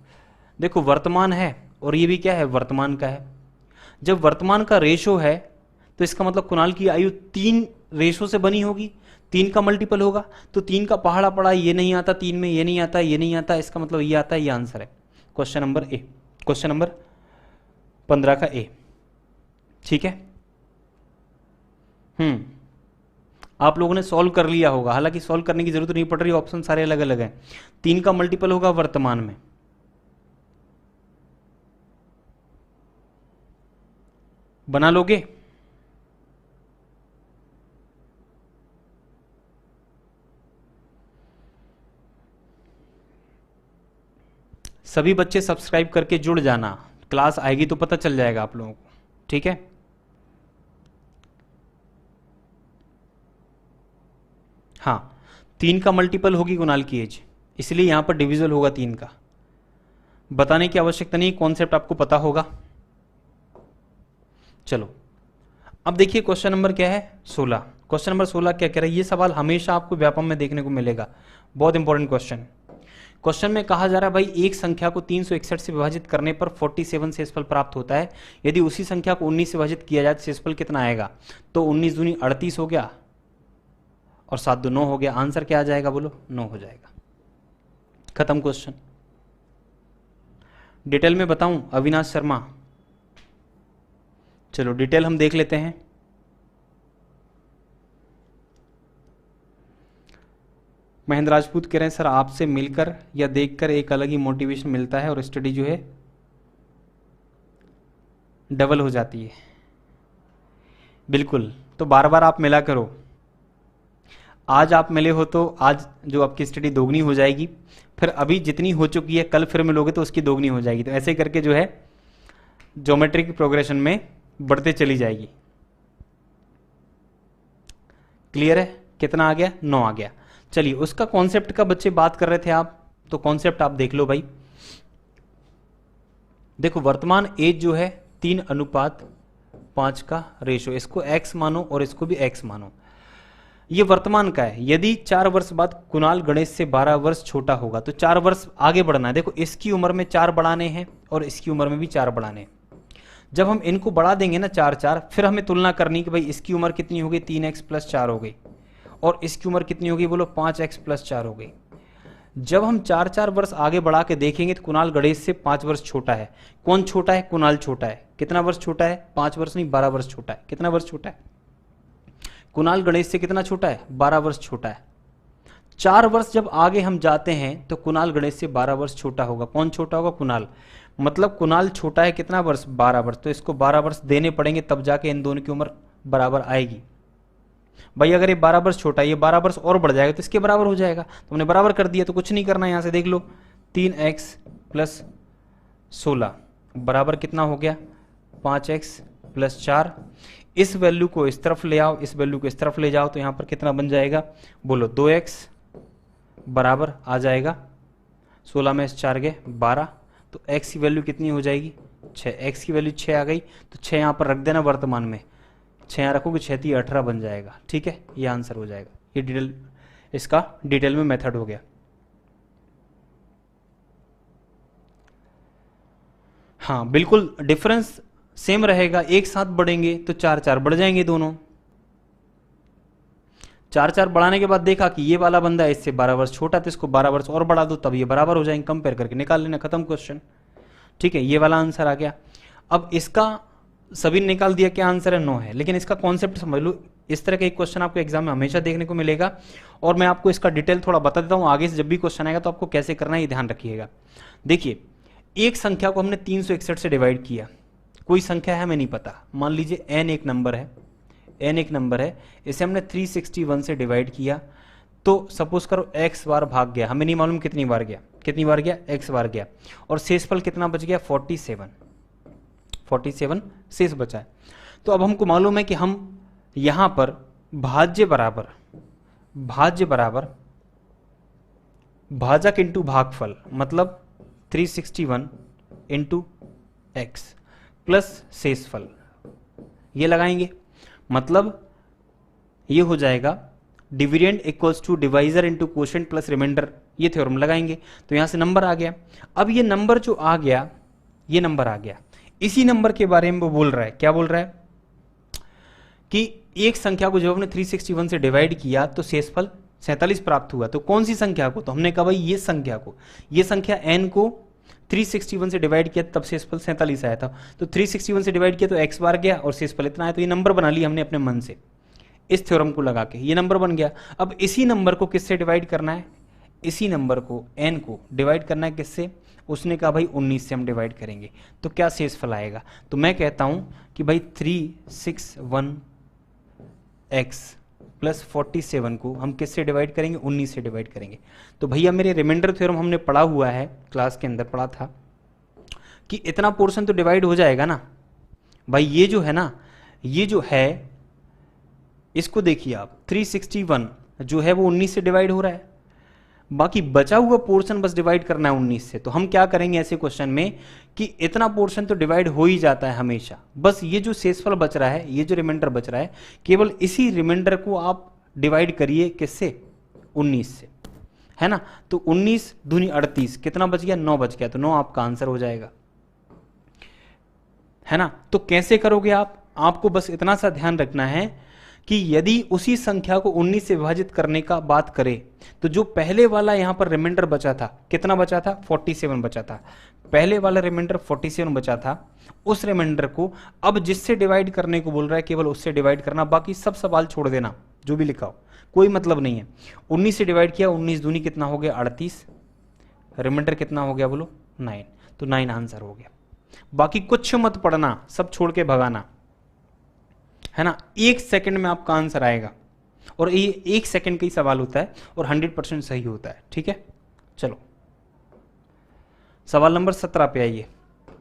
Speaker 1: देखो वर्तमान है और ये भी क्या है वर्तमान का है, जब वर्तमान का रेशो है तो इसका मतलब कुणाल की आयु 3 रेशो से बनी होगी, 3 का मल्टीपल होगा, तो 3 का पहाड़ा पड़ा, ये नहीं आता 3 में, ये नहीं आता, ये नहीं आता, इसका मतलब ये आता है, ये आंसर है question number A, question number 15 का ए, ठीक है। आप लोगों ने सॉल्व कर लिया होगा, हालांकि सॉल्व करने की जरूरत नहीं पड़ रही, ऑप्शन सारे अलग अलग हैं। 3 का मल्टीपल होगा वर्तमान में, बना लोगे? सभी बच्चे सब्सक्राइब करके जुड़ जाना, क्लास आएगी तो पता चल जाएगा आप लोगों को, ठीक है? हाँ, 3 का मल्टीपल होगी कुणाल की एज, इसलिए यहां पर डिविजल होगा 3 का। बताने की आवश्यकता नहीं, कॉन्सेप्ट आपको पता होगा। चलो अब देखिए क्वेश्चन नंबर क्या है, 16। क्वेश्चन नंबर 16 क्या कह रहा है? ये सवाल हमेशा आपको व्यापम में देखने को मिलेगा, बहुत इंपॉर्टेंट क्वेश्चन। क्वेश्चन में कहा जा रहा है भाई एक संख्या को 361 से विभाजित करने पर 47 शेषफल प्राप्त होता है, यदि उसी संख्या को 19 से विभाजित किया जाए तो शेषफल कितना आएगा? तो 19 दूनी 38 हो गया और 7 दो 9 हो गया। आंसर क्या आ जाएगा बोलो? 9 हो जाएगा। खत्म क्वेश्चन। डिटेल में बताऊं? अविनाश शर्मा, चलो डिटेल हम देख लेते हैं। महेंद्र राजपूत कह रहे हैं सर आपसे मिलकर या देखकर एक अलग ही मोटिवेशन मिलता है और स्टडी जो है डबल हो जाती है। बिल्कुल, तो बार बार आप मिला करो। आज आप मिले हो तो आज जो आपकी स्टडी दोगुनी हो जाएगी, फिर अभी जितनी हो चुकी है कल फिर मिलोगे तो उसकी दोगुनी हो जाएगी। तो ऐसे करके जो है ज्योमेट्री की प्रोग्रेशन में बढ़ते चली जाएगी। क्लियर है? कितना आ गया? 9 आ गया। चलिए उसका कॉन्सेप्ट का बच्चे बात कर रहे थे आप, तो कॉन्सेप्ट आप देख लो भाई। देखो वर्तमान एज जो है 3:5 का रेशो, इसको x मानो और इसको भी x मानो। ये वर्तमान का है। यदि 4 वर्ष बाद कुणाल गणेश से 12 वर्ष छोटा होगा तो 4 वर्ष आगे बढ़ना है। देखो इसकी उम्र में 4 बढ़ाने हैं और इसकी उम्र में भी 4 बढ़ाने हैं। जब हम इनको बढ़ा देंगे ना 4-4, फिर हमें तुलना करनी कि भाई इसकी उम्र कितनी हो गई? 3x + 4 हो गई, और इसकी उम्र कितनी होगी बोलो? 5x + 4 हो गई। जब हम 4-4 वर्ष आगे बढ़ा के देखेंगे तो कुणाल गणेश से 5 वर्ष छोटा है। कौन छोटा है? कुणाल छोटा है। कितना वर्ष छोटा है? 5 वर्ष नहीं, 12 वर्ष छोटा है। कितना वर्ष छोटा है? कुणाल गणेश से कितना छोटा है? 12 वर्ष छोटा है। 4 वर्ष जब आगे हम जाते हैं तो कुणाल गणेश से 12 वर्ष छोटा होगा। कौन छोटा होगा? कुणाल। मतलब कुणाल छोटा है कितना वर्ष? 12 वर्ष। तो इसको 12 वर्ष देने पड़ेंगे तब जाके इन दोनों की उम्र बराबर आएगी। भाई अगर ये 12 वर्ष छोटा है, ये 12 वर्ष और बढ़ जाएगा तो इसके बराबर हो जाएगा। तो हमने बराबर कर दिया, तो कुछ नहीं करना, यहां से देख लो 3x + 16 बराबर कितना हो गया? 5x + 4। इस वैल्यू को इस तरफ ले आओ, इस वैल्यू को इस तरफ ले जाओ, तो यहां पर कितना बन जाएगा बोलो? 2x बराबर आ जाएगा 16 में 4 गए 12। तो x की वैल्यू कितनी हो जाएगी? 6। x की वैल्यू 6 आ गई, तो 6 यहां पर रख देना वर्तमान में। 6 यहाँ रखोगे 6 × 18 बन जाएगा। ठीक है, ये आंसर हो जाएगा। ये डिटेल, इसका डिटेल में मेथड हो गया। हाँ बिल्कुल, डिफरेंस सेम रहेगा। एक साथ बढ़ेंगे तो 4-4 बढ़ जाएंगे दोनों। 4-4 बढ़ाने के बाद देखा कि ये वाला बंदा है इससे 12 वर्ष छोटा, तो इसको 12 वर्ष और बढ़ा दो, तब ये बराबर हो जाएंगे। कंपेयर करके निकाल लेना, खत्म क्वेश्चन। ठीक है, ये वाला आंसर आ गया। अब इसका सभी ने निकाल दिया, क्या आंसर है? 9 है। लेकिन इसका कॉन्सेप्ट समझ लो। इस तरह का एक क्वेश्चन आपको एग्जाम में हमेशा देखने को मिलेगा, और मैं आपको इसका डिटेल थोड़ा बता देता हूं। आगे से जब भी क्वेश्चन आएगा तो आपको कैसे करना है ये ध्यान रखिएगा। देखिए, एक संख्या को हमने 361 से डिवाइड किया। कोई संख्या है हमें नहीं पता, मान लीजिए n एक नंबर है, n एक नंबर है, इसे हमने 361 से डिवाइड किया। तो सपोज करो x बार भाग गया, हमें नहीं मालूम कितनी बार गया, कितनी बार गया? x बार गया, और शेषफल कितना बच गया? 47 शेष बचा है। तो अब हमको मालूम है कि हम यहां पर भाज्य बराबर भाजक इंटू भागफल, मतलब 361 इंटू x प्लस शेषफल, ये लगाएंगे। मतलब ये हो जाएगा dividend equals to divisor into quotient plus remainder, ये थ्योरम लगाएंगे। तो यहां से नंबर आ गया। अब ये नंबर जो आ गया, ये नंबर आ गया, इसी नंबर के बारे में वो बोल रहा है। क्या बोल रहा है? कि एक संख्या को जब हमने 361 से डिवाइड किया तो शेषफल 47 प्राप्त हुआ। तो कौन सी संख्या को? तो हमने कहा भाई ये संख्या को, ये संख्या n को 361 से डिवाइड किया तब शेषफल 47 आया था। तो 361 से डिवाइड किया तो x बार गया और शेषफल इतना आया। तो ये नंबर बना लिया हमने अपने मन से, इस थ्योरम को लगा के ये नंबर बन गया। अब इसी नंबर को किससे डिवाइड करना है? इसी नंबर को n को डिवाइड करना है किससे? उसने कहा भाई 19 से हम डिवाइड करेंगे, तो क्या शेषफल आएगा? तो मैं कहता हूं कि भाई 361x प्लस 47 को हम किससे डिवाइड करेंगे? 19 से डिवाइड करेंगे। तो भैया मेरे रिमाइंडर थ्योरम हमने पढ़ा हुआ है, क्लास के अंदर पढ़ा था कि इतना पोर्शन तो डिवाइड हो जाएगा ना भाई। ये जो है ना, ये जो है इसको देखिए आप, 361 जो है वो 19 से डिवाइड हो रहा है, बाकी बचा हुआ पोर्शन बस डिवाइड करना है 19 से। तो हम क्या करेंगे ऐसे क्वेश्चन में कि इतना पोर्शन तो डिवाइड हो ही जाता है हमेशा, बस ये जो शेषफल बच रहा है, ये जो रिमाइंडर बच रहा है, केवल इसी रिमाइंडर को आप डिवाइड करिए किससे? 19 से, है ना। तो 19 दूनी 38, कितना बच गया? 9 बच गया, तो 9 आपका आंसर हो जाएगा, है ना। तो कैसे करोगे आप? आपको बस इतना सा ध्यान रखना है कि यदि उसी संख्या को 19 से विभाजित करने का बात करें तो जो पहले वाला यहां पर रिमाइंडर बचा था, कितना बचा था? 47 बचा था। पहले वाला रिमाइंडर 47 बचा था, उस रिमाइंडर को अब जिससे डिवाइड करने को बोल रहा है केवल उससे डिवाइड करना, बाकी सब सवाल छोड़ देना, जो भी लिखा हो कोई मतलब नहीं है। 19 से डिवाइड किया, 19 दूनी कितना हो गया? 38, रिमाइंडर कितना हो गया बोलो? 9, तो 9 आंसर हो गया। बाकी कुछ मत पढ़ना, सब छोड़ के भगाना, है ना। 1 सेकंड में आपका आंसर आएगा, और ये 1 सेकंड का ही सवाल होता है और 100% सही होता है, ठीक है। चलो सवाल नंबर 17 पे आइए।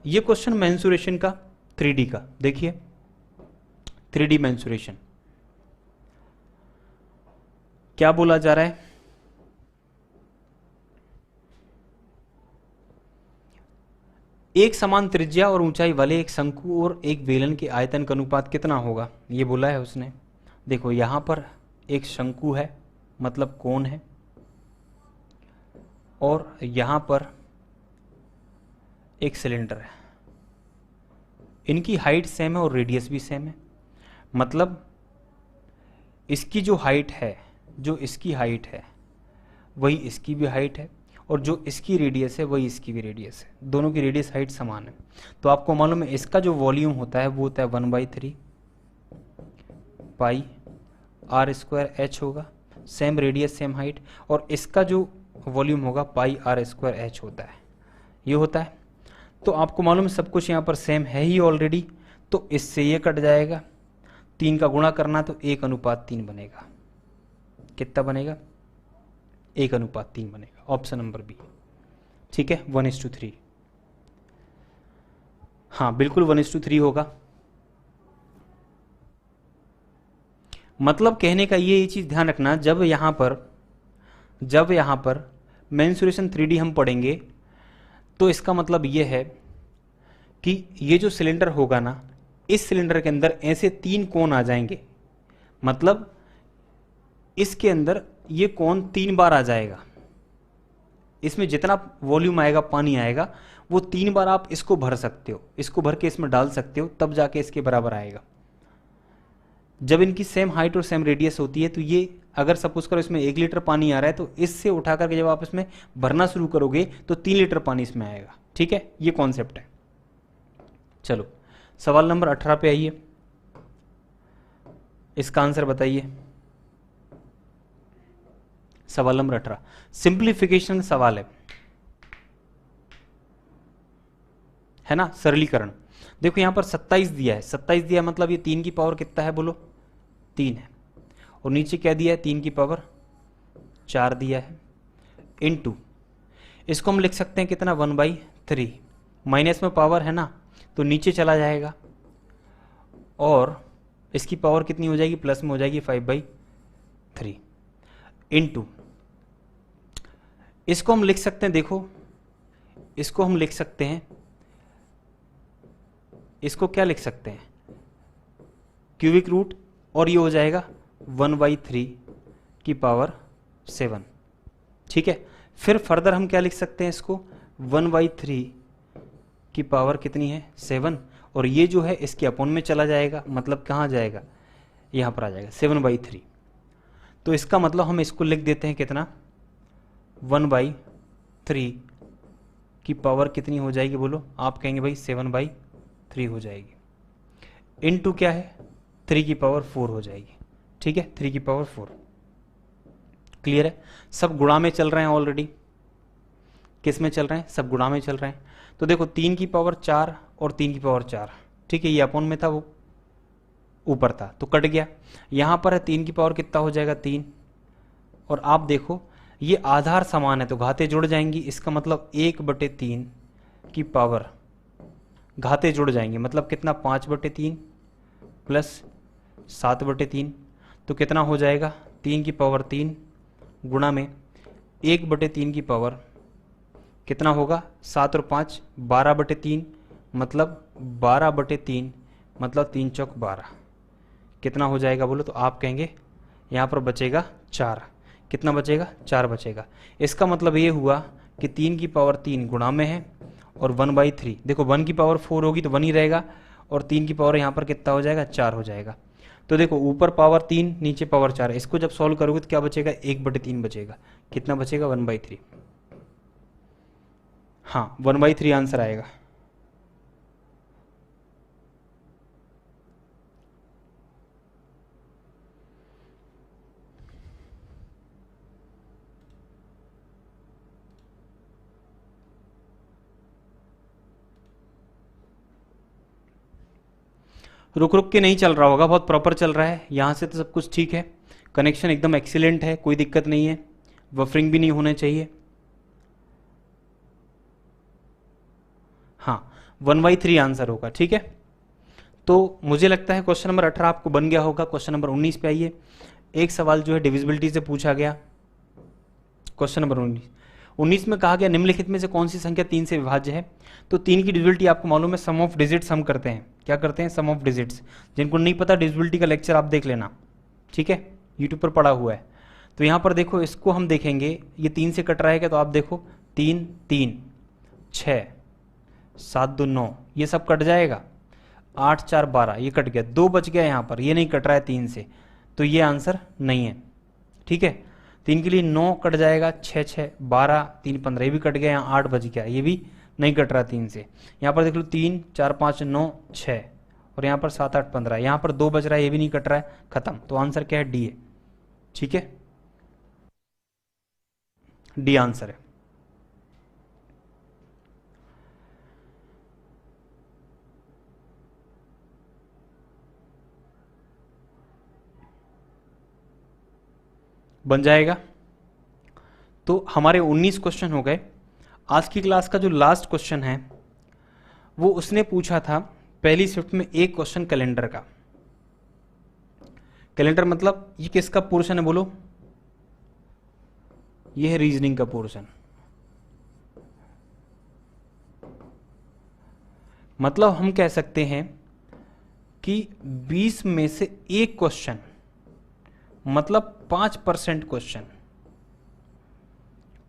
Speaker 1: ये क्वेश्चन मेंसुरेशन का 3D का, देखिए 3D मेंसुरेशन क्या बोला जा रहा है? एक समान त्रिज्या और ऊंचाई वाले एक शंकु और एक बेलन के आयतन का अनुपात कितना होगा, ये बोला है उसने। देखो यहां पर एक शंकु है, मतलब कोण है, और यहां पर एक सिलेंडर है। इनकी हाइट सेम है और रेडियस भी सेम है, मतलब इसकी जो हाइट है, जो इसकी हाइट है वही इसकी भी हाइट है, और जो इसकी रेडियस है वही इसकी भी रेडियस है, दोनों की रेडियस हाइट समान है। तो आपको मालूम है इसका जो वॉल्यूम होता है वो होता है 1/3 पाई r²h होगा, सेम रेडियस सेम हाइट, और इसका जो वॉल्यूम होगा पाई r²h होता है, ये होता है। तो आपको मालूम है सब कुछ यहाँ पर सेम है ही ऑलरेडी, तो इससे ये कट जाएगा, 3 का गुणा करना तो 1:3 बनेगा। कितना बनेगा? 1:3 बनेगा, ऑप्शन नंबर बी, ठीक है। 1:3, हाँ बिल्कुल 1:3 होगा। मतलब कहने का ये चीज ध्यान रखना, जब यहां पर मेंसुरेशन 3D हम पढ़ेंगे तो इसका मतलब ये है कि ये जो सिलेंडर होगा ना, इस सिलेंडर के अंदर ऐसे 3 कोण आ जाएंगे, मतलब इसके अंदर ये कोण 3 बार आ जाएगा। इसमें जितना वॉल्यूम आएगा, पानी आएगा, वो 3 बार आप इसको भर सकते हो, इसको भर के इसमें डाल सकते हो, तब जाके इसके बराबर आएगा। जब इनकी सेम हाइट और सेम रेडियस होती है तो ये अगर सपोज करो इसमें 1 लीटर पानी आ रहा है, तो इससे उठा करके जब आप इसमें भरना शुरू करोगे तो 3 लीटर पानी इसमें आएगा, ठीक है। ये कॉन्सेप्ट है। चलो सवाल नंबर 18 पे आइए, इसका आंसर बताइए। सवाल नंबर 18 सिंप्लीफिकेशन सवाल है ना, सरलीकरण। देखो यहां पर 27 दिया है, 27 दिया मतलब ये 3 की पावर कितना है बोलो? 3 है, और नीचे क्या दिया है? 3 की पावर 4 दिया है, इनटू इसको हम लिख सकते हैं कितना? 1/3, माइनस में पावर है ना तो नीचे चला जाएगा, और इसकी पावर कितनी हो जाएगी? प्लस में हो जाएगी 5/3, इनटू इसको हम लिख सकते हैं, देखो इसको हम लिख सकते हैं, इसको क्या लिख सकते हैं? क्यूबिक रूट, और ये हो जाएगा 1/3 की पावर 7, ठीक है। फिर फर्दर हम क्या लिख सकते हैं इसको? 1/3 की पावर कितनी है? 7, और ये जो है इसके अपॉन में चला जाएगा, मतलब कहाँ जाएगा? यहाँ पर आ जाएगा 7/3। तो इसका मतलब हम इसको लिख देते हैं कितना? 1/3 की पावर कितनी हो जाएगी बोलो? आप कहेंगे भाई 7/3 हो जाएगी, इनटू क्या है? 3 की पावर 4 हो जाएगी, ठीक है। 3 की पावर 4, क्लियर है। सब गुणा में चल रहे हैं ऑलरेडी, किस में चल रहे हैं, सब गुणा में चल रहे हैं। तो देखो 3 की पावर 4 और 3 की पावर 4, ठीक है, ये अपोन में था, वो ऊपर था तो कट गया। यहाँ पर है 3 की पावर कितना हो जाएगा 3, और आप देखो ये आधार समान है तो घाते जुड़ जाएंगी, इसका मतलब 1/3 की पावर घाते जुड़ जाएंगे, मतलब कितना 5/3 प्लस 7/3, तो कितना हो जाएगा 3 की पावर 3 गुणा में 1/3 की पावर कितना होगा 7 और 5 12/3, मतलब 12/3, मतलब 3 चौक 12, कितना हो जाएगा बोलो, तो आप कहेंगे यहाँ पर बचेगा 4, कितना बचेगा 4 बचेगा। इसका मतलब ये हुआ कि 3 की पावर 3 गुणा में है और 1/3, देखो 1 की पावर 4 होगी तो 1 ही रहेगा, और 3 की पावर यहाँ पर कितना हो जाएगा 4 हो जाएगा। तो देखो ऊपर पावर 3 नीचे पावर 4 है, इसको जब सॉल्व करोगे तो क्या बचेगा 1/3 बचेगा, कितना बचेगा 1/3, हाँ 1/3 आंसर आएगा। रुक रुक के नहीं चल रहा होगा, बहुत प्रॉपर चल रहा है, यहाँ से तो सब कुछ ठीक है, कनेक्शन एकदम एक्सीलेंट है, कोई दिक्कत नहीं है, बफरिंग भी नहीं होना चाहिए। हाँ 1/3 आंसर होगा, ठीक है। तो मुझे लगता है क्वेश्चन नंबर 18 आपको बन गया होगा। क्वेश्चन नंबर 19 पे आइए। एक सवाल जो है डिविजिबिलिटी से पूछा गया, क्वेश्चन नंबर 19 में कहा गया निम्नलिखित में से कौन सी संख्या 3 से विभाज्य है। तो 3 की डिविजिबिलिटी आपको मालूम है, सम ऑफ डिजिट्स हम करते हैं, क्या करते हैं सम ऑफ डिजिट्स। जिनको नहीं पता डिविजिबिलिटी का लेक्चर आप देख लेना, ठीक है, यूट्यूब पर पड़ा हुआ है। तो यहाँ पर देखो इसको हम देखेंगे, ये 3 से कट रहा है क्या, तो आप देखो 3 3 6 7 2 9, ये सब कट जाएगा, 8 4 12, ये कट गया, 2 बच गया यहाँ पर, ये नहीं कट रहा है 3 से, तो ये आंसर नहीं है, ठीक है। 3 के लिए 9 कट जाएगा, 6 6 12 3 15, ये भी कट गया, यहाँ 8 बच गया, ये भी नहीं कट रहा 3 से। यहाँ पर देख लो 3 4 5 9 6, और यहाँ पर 7 8 15, यहाँ पर 2 बच रहा है, ये भी नहीं कट रहा है, खत्म। तो आंसर क्या है, डी है, ठीक है, डी आंसर है। बन जाएगा। तो हमारे 19 क्वेश्चन हो गए। आज की क्लास का जो लास्ट क्वेश्चन है वो उसने पूछा था पहली शिफ्ट में एक क्वेश्चन कैलेंडर का। कैलेंडर मतलब ये किसका पोर्शन है बोलो, ये है रीजनिंग का पोर्शन। मतलब हम कह सकते हैं कि 20 में से एक क्वेश्चन, मतलब 5% क्वेश्चन,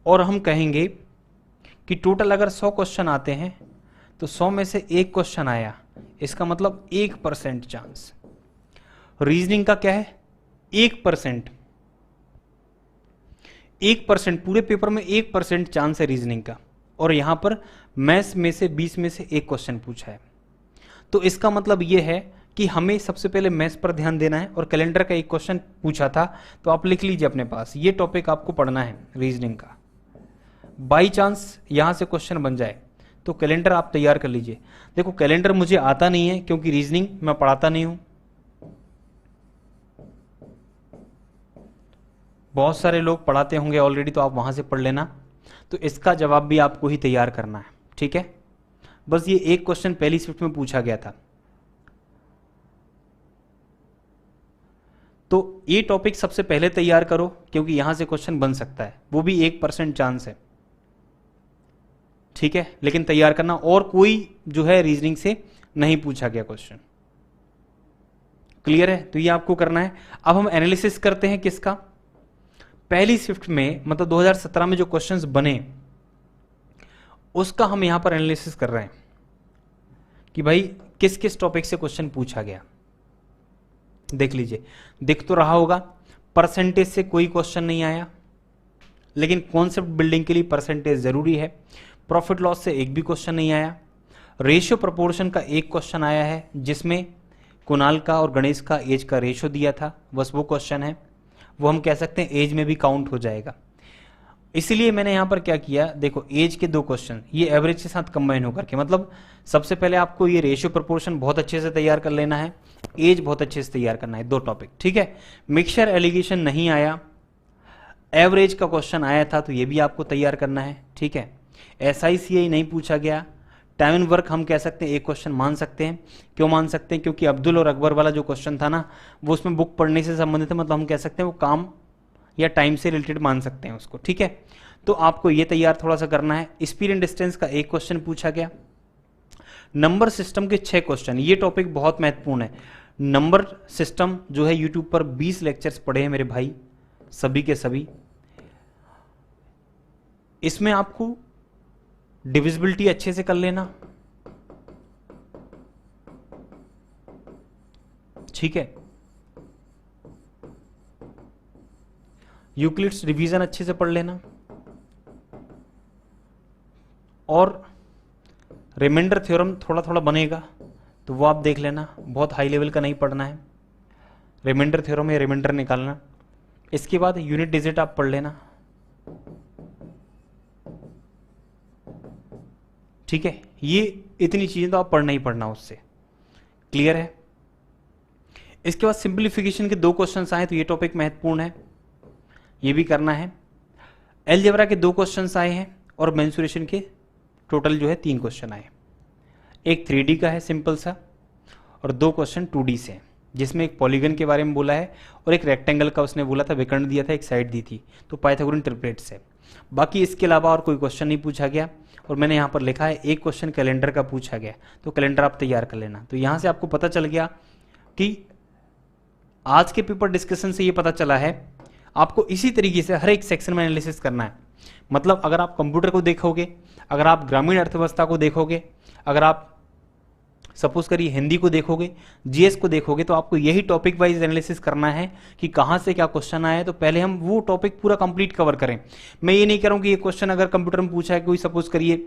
Speaker 1: और हम कहेंगे कि टोटल अगर 100 क्वेश्चन आते हैं तो 100 में से एक क्वेश्चन आया, इसका मतलब 1% चांस। रीजनिंग का क्या है 1%, 1% पूरे पेपर में 1% चांस है रीजनिंग का, और यहां पर मैथ्स में से 20 में से एक क्वेश्चन पूछा है। तो इसका मतलब यह है कि हमें सबसे पहले मैथ्स पर ध्यान देना है, और कैलेंडर का एक क्वेश्चन पूछा था तो आप लिख लीजिए अपने पास, ये टॉपिक आपको पढ़ना है रीजनिंग का। बाई चांस यहां से क्वेश्चन बन जाए तो कैलेंडर आप तैयार कर लीजिए। देखो कैलेंडर मुझे आता नहीं है क्योंकि रीजनिंग मैं पढ़ाता नहीं हूं, बहुत सारे लोग पढ़ाते होंगे ऑलरेडी, तो आप वहां से पढ़ लेना। तो इसका जवाब भी आपको ही तैयार करना है, ठीक है। बस ये एक क्वेश्चन पहली शिफ्ट में पूछा गया था, तो ये टॉपिक सबसे पहले तैयार करो क्योंकि यहां से क्वेश्चन बन सकता है, वो भी 1% चांस है, ठीक है। लेकिन तैयार करना, और कोई जो है रीजनिंग से नहीं पूछा गया क्वेश्चन, क्लियर है। तो ये आपको करना है। अब हम एनालिसिस करते हैं किसका, पहली शिफ्ट में, मतलब 2017 में जो क्वेश्चंस बने उसका हम यहां पर एनालिसिस कर रहे हैं कि भाई किस किस टॉपिक से क्वेश्चन पूछा गया। देख लीजिए, दिख तो रहा होगा, परसेंटेज से कोई क्वेश्चन नहीं आया, लेकिन कॉन्सेप्ट बिल्डिंग के लिए परसेंटेज जरूरी है। प्रॉफिट लॉस से एक भी क्वेश्चन नहीं आया। रेशियो प्रोपोर्शन का एक क्वेश्चन आया है जिसमें कुणाल का और गणेश का एज का रेशियो दिया था, बस वो क्वेश्चन है, वो हम कह सकते हैं एज में भी काउंट हो जाएगा। इसीलिए मैंने यहां पर क्या किया, देखो एज के 2 क्वेश्चन ये एवरेज के साथ कंबाइन होकर के, मतलब सबसे पहले आपको ये रेशियो प्रोपोर्शन बहुत अच्छे से तैयार कर लेना है, एज बहुत अच्छे से तैयार करना है, 2 टॉपिक, ठीक है। मिक्सचर एलिगेशन नहीं आया, एवरेज का क्वेश्चन आया था तो ये भी आपको तैयार करना है, ठीक है। SICI नहीं पूछा गया, टाइम एंड वर्क हम कह सकते हैं एक क्वेश्चन मान सकते हैं। क्यों मान सकते हैं? क्योंकि अब्दुल और अकबर वाला जो क्वेश्चन था ना वो उसमें बुक पढ़ने से संबंधित है, मतलब हम कह सकते हैं वो काम या टाइम से रिलेटेड मान सकते हैं उसको, ठीक है। तो आपको ये तैयार थोड़ा सा करना है। स्पीड एंड डिस्टेंस का 1 क्वेश्चन पूछा गया। नंबर सिस्टम के 6 क्वेश्चन, ये टॉपिक बहुत महत्वपूर्ण है। नंबर सिस्टम जो है यूट्यूब पर 20 लेक्चर्स पढ़े हैं मेरे भाई, सभी के सभी। इसमें आपको डिविजिबिलिटी अच्छे से कर लेना, ठीक है। यूक्लिड्स रिवीजन अच्छे से पढ़ लेना, और रिमाइंडर थ्योरम थोड़ा थोड़ा बनेगा तो वो आप देख लेना, बहुत हाई लेवल का नहीं पढ़ना है। रिमाइंडर थ्योरम या रिमाइंडर निकालना। इसके बाद यूनिट डिजिट आप पढ़ लेना, ठीक है। ये इतनी चीजें तो आप पढ़ना ही पढ़ना उससे, क्लियर है। इसके बाद सिंप्लीफिकेशन के 2 क्वेश्चंस आए तो ये टॉपिक महत्वपूर्ण है, ये भी करना है। अलजेब्रा के 2 क्वेश्चंस आए हैं और मेंसुरेशन के टोटल जो है 3 क्वेश्चन आए। एक 3D का है सिंपल सा, और 2 क्वेश्चन 2D से हैं, जिसमें एक पॉलीगन के बारे में बोला है और एक रेक्टेंगल का उसने बोला था, विकर्ण दिया था, एक साइड दी थी, तो पाइथागोरन ट्रिपलेट्स है। बाकी इसके अलावा और कोई क्वेश्चन नहीं पूछा गया। और मैंने यहाँ पर लिखा है 1 क्वेश्चन कैलेंडर का पूछा गया, तो कैलेंडर आप तैयार कर लेना। तो यहाँ से आपको पता चल गया कि आज के पेपर डिस्कशन से ये पता चला है आपको इसी तरीके से हर एक सेक्शन में एनालिसिस करना है। मतलब अगर आप कंप्यूटर को देखोगे, अगर आप ग्रामीण अर्थव्यवस्था को देखोगे, अगर आप सपोज करिए हिंदी को देखोगे, जीएस को देखोगे, तो आपको यही टॉपिक वाइज एनालिसिस करना है कि कहाँ से क्या क्वेश्चन आया है। तो पहले हम वो टॉपिक पूरा कंप्लीट कवर करें। मैं ये नहीं कह रहा हूँ कि ये क्वेश्चन अगर कंप्यूटर में पूछा है, कोई सपोज करिए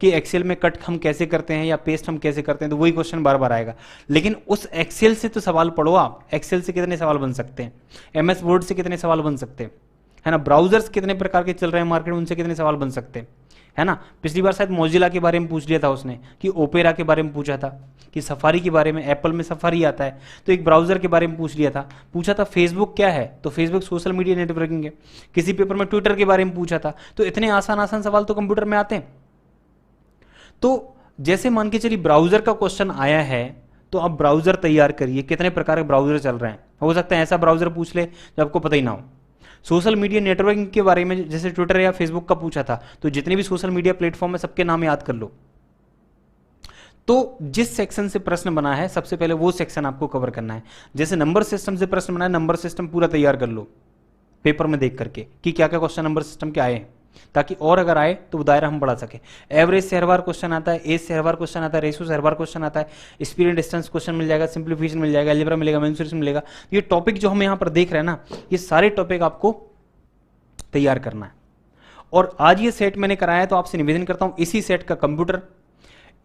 Speaker 1: कि एक्सेल में कट हम कैसे करते हैं या पेस्ट हम कैसे करते हैं, तो वही क्वेश्चन बार बार आएगा। लेकिन उस एक्सेल से तो सवाल पढ़ो आप। एक्सेल से कितने सवाल बन सकते हैं, MS वर्ड से कितने सवाल बन सकते हैं, है ना। ब्राउजर्स कितने प्रकार के चल रहे हैं मार्केट में, उनसे कितने सवाल बन सकते हैं, है ना। पिछली बार शायद मोजिला के बारे में पूछ लिया था उसने, कि ओपेरा के बारे में पूछा था, कि सफारी के बारे में, एप्पल में सफारी आता है तो एक ब्राउजर के बारे में पूछ लिया था। पूछा था फेसबुक क्या है, तो फेसबुक सोशल मीडिया नेटवर्किंग है। किसी पेपर में ट्विटर के बारे में पूछा था। तो इतने आसान आसान सवाल तो कंप्यूटर में आते हैं। तो जैसे मान के चलिए ब्राउजर का क्वेश्चन आया है, तो आप ब्राउजर तैयार करिए, कितने प्रकार के ब्राउजर चल रहे हैं। हो सकता है ऐसा ब्राउजर पूछ ले जो आपको पता ही ना हो। सोशल मीडिया नेटवर्किंग के बारे में जैसे ट्विटर या फेसबुक का पूछा था, तो जितने भी सोशल मीडिया प्लेटफॉर्म है सबके नाम याद कर लो। तो जिस सेक्शन से प्रश्न बना है सबसे पहले वो सेक्शन आपको कवर करना है। जैसे नंबर सिस्टम से प्रश्न बना है, नंबर सिस्टम पूरा तैयार कर लो पेपर में देख करके कि क्या क्या क्वेश्चन नंबर सिस्टम के आए हैं, ताकि और अगर आए तो वो दायरा हम बढ़ा सके। एवरेज से हर बार क्वेश्चन आता है, एज से हर बार क्वेश्चन आता है, रेशियो से हर बार क्वेश्चन आता है, स्पीड एंड डिस्टेंस क्वेश्चन मिल जाएगा, सिंप्लीफिकेशन मिल जाएगा, अलजेब्रा मिलेगा, मेंसुरेशन मिलेगा। ये टॉपिक जो हम यहाँ पर देख रहे हैं ना, ये सारे टॉपिक आपको तैयार करना है। और आज ये सेट मैंने कराया है, तो आपसे निवेदन करता हूं इसी सेट का कंप्यूटर,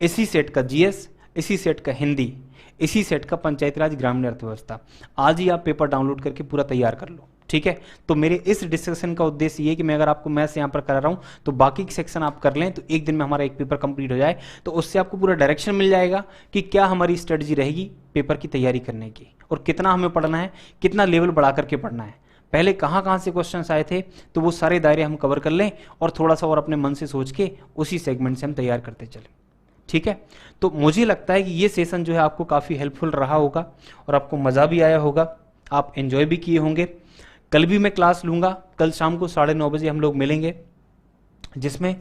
Speaker 1: इसी सेट का जीएस, इसी सेट का हिंदी, इसी सेट का पंचायती राज ग्रामीण अर्थव्यवस्था, आज ही आप पेपर डाउनलोड करके पूरा तैयार कर लो, ठीक है। तो मेरे इस डिस्कशन का उद्देश्य ये कि मैं अगर आपको मैथ्स यहाँ पर करा रहा हूँ तो बाकी के सेक्शन आप कर लें, तो एक दिन में हमारा एक पेपर कंप्लीट हो जाए, तो उससे आपको पूरा डायरेक्शन मिल जाएगा कि क्या हमारी स्ट्रेटजी रहेगी पेपर की तैयारी करने की, और कितना हमें पढ़ना है, कितना लेवल बढ़ा करके पढ़ना है, पहले कहाँ कहाँ से क्वेश्चंस आए थे, तो वो सारे दायरे हम कवर कर लें, और थोड़ा सा और अपने मन से सोच के उसी सेगमेंट से हम तैयार करते चलें, ठीक है। तो मुझे लगता है कि ये सेशन जो है आपको काफ़ी हेल्पफुल रहा होगा और आपको मज़ा भी आया होगा, आप एंजॉय भी किए होंगे। कल भी मैं क्लास लूँगा, कल शाम को 9:30 बजे हम लोग मिलेंगे, जिसमें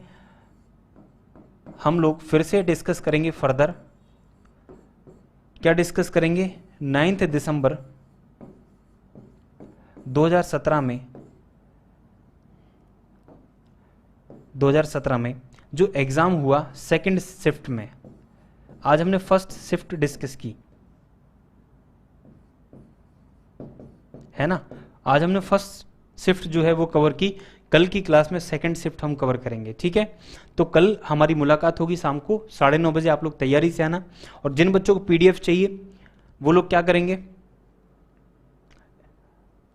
Speaker 1: हम लोग फिर से डिस्कस करेंगे फर्दर। क्या डिस्कस करेंगे? 9 दिसंबर 2017 में जो एग्ज़ाम हुआ सेकंड शिफ्ट में, आज हमने फर्स्ट शिफ्ट डिस्कस की, है ना। आज हमने फर्स्ट शिफ्ट जो है वो कवर की, कल की क्लास में सेकंड शिफ्ट हम कवर करेंगे, ठीक है। तो कल हमारी मुलाकात होगी शाम को 9:30 बजे, आप लोग तैयारी से आना। और जिन बच्चों को PDF चाहिए वो लोग क्या करेंगे,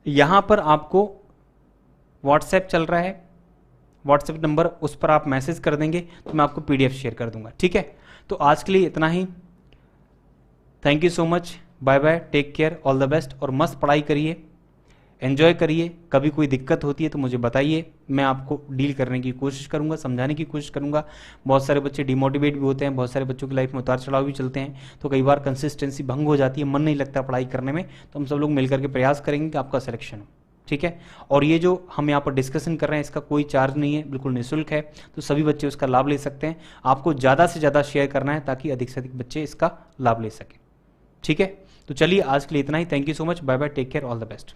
Speaker 1: यहां पर आपको व्हाट्सएप चल रहा है, व्हाट्सएप नंबर, उस पर आप मैसेज कर देंगे तो मैं आपको PDF शेयर कर दूंगा, ठीक है। तो आज के लिए इतना ही। Thank you so much, bye bye, take care, all the best, और मस्त पढ़ाई करिए, एंजॉय करिए। कभी कोई दिक्कत होती है तो मुझे बताइए, मैं आपको डील करने की कोशिश करूंगा, समझाने की कोशिश करूंगा। बहुत सारे बच्चे डिमोटिवेट भी होते हैं, बहुत सारे बच्चों की लाइफ में उतार चढ़ाव भी चलते हैं, तो कई बार कंसिस्टेंसी भंग हो जाती है, मन नहीं लगता पढ़ाई करने में। तो हम सब लोग मिलकर के प्रयास करेंगे कि आपका सिलेक्शन हो, ठीक है। और ये जो हम यहाँ पर डिस्कशन कर रहे हैं इसका कोई चार्ज नहीं है, बिल्कुल निःशुल्क है, तो सभी बच्चे उसका लाभ ले सकते हैं। आपको ज़्यादा से ज़्यादा शेयर करना है ताकि अधिक से अधिक बच्चे इसका लाभ ले सकें, ठीक है। तो चलिए आज के लिए इतना ही। Thank you so much, bye bye, take care, all the best.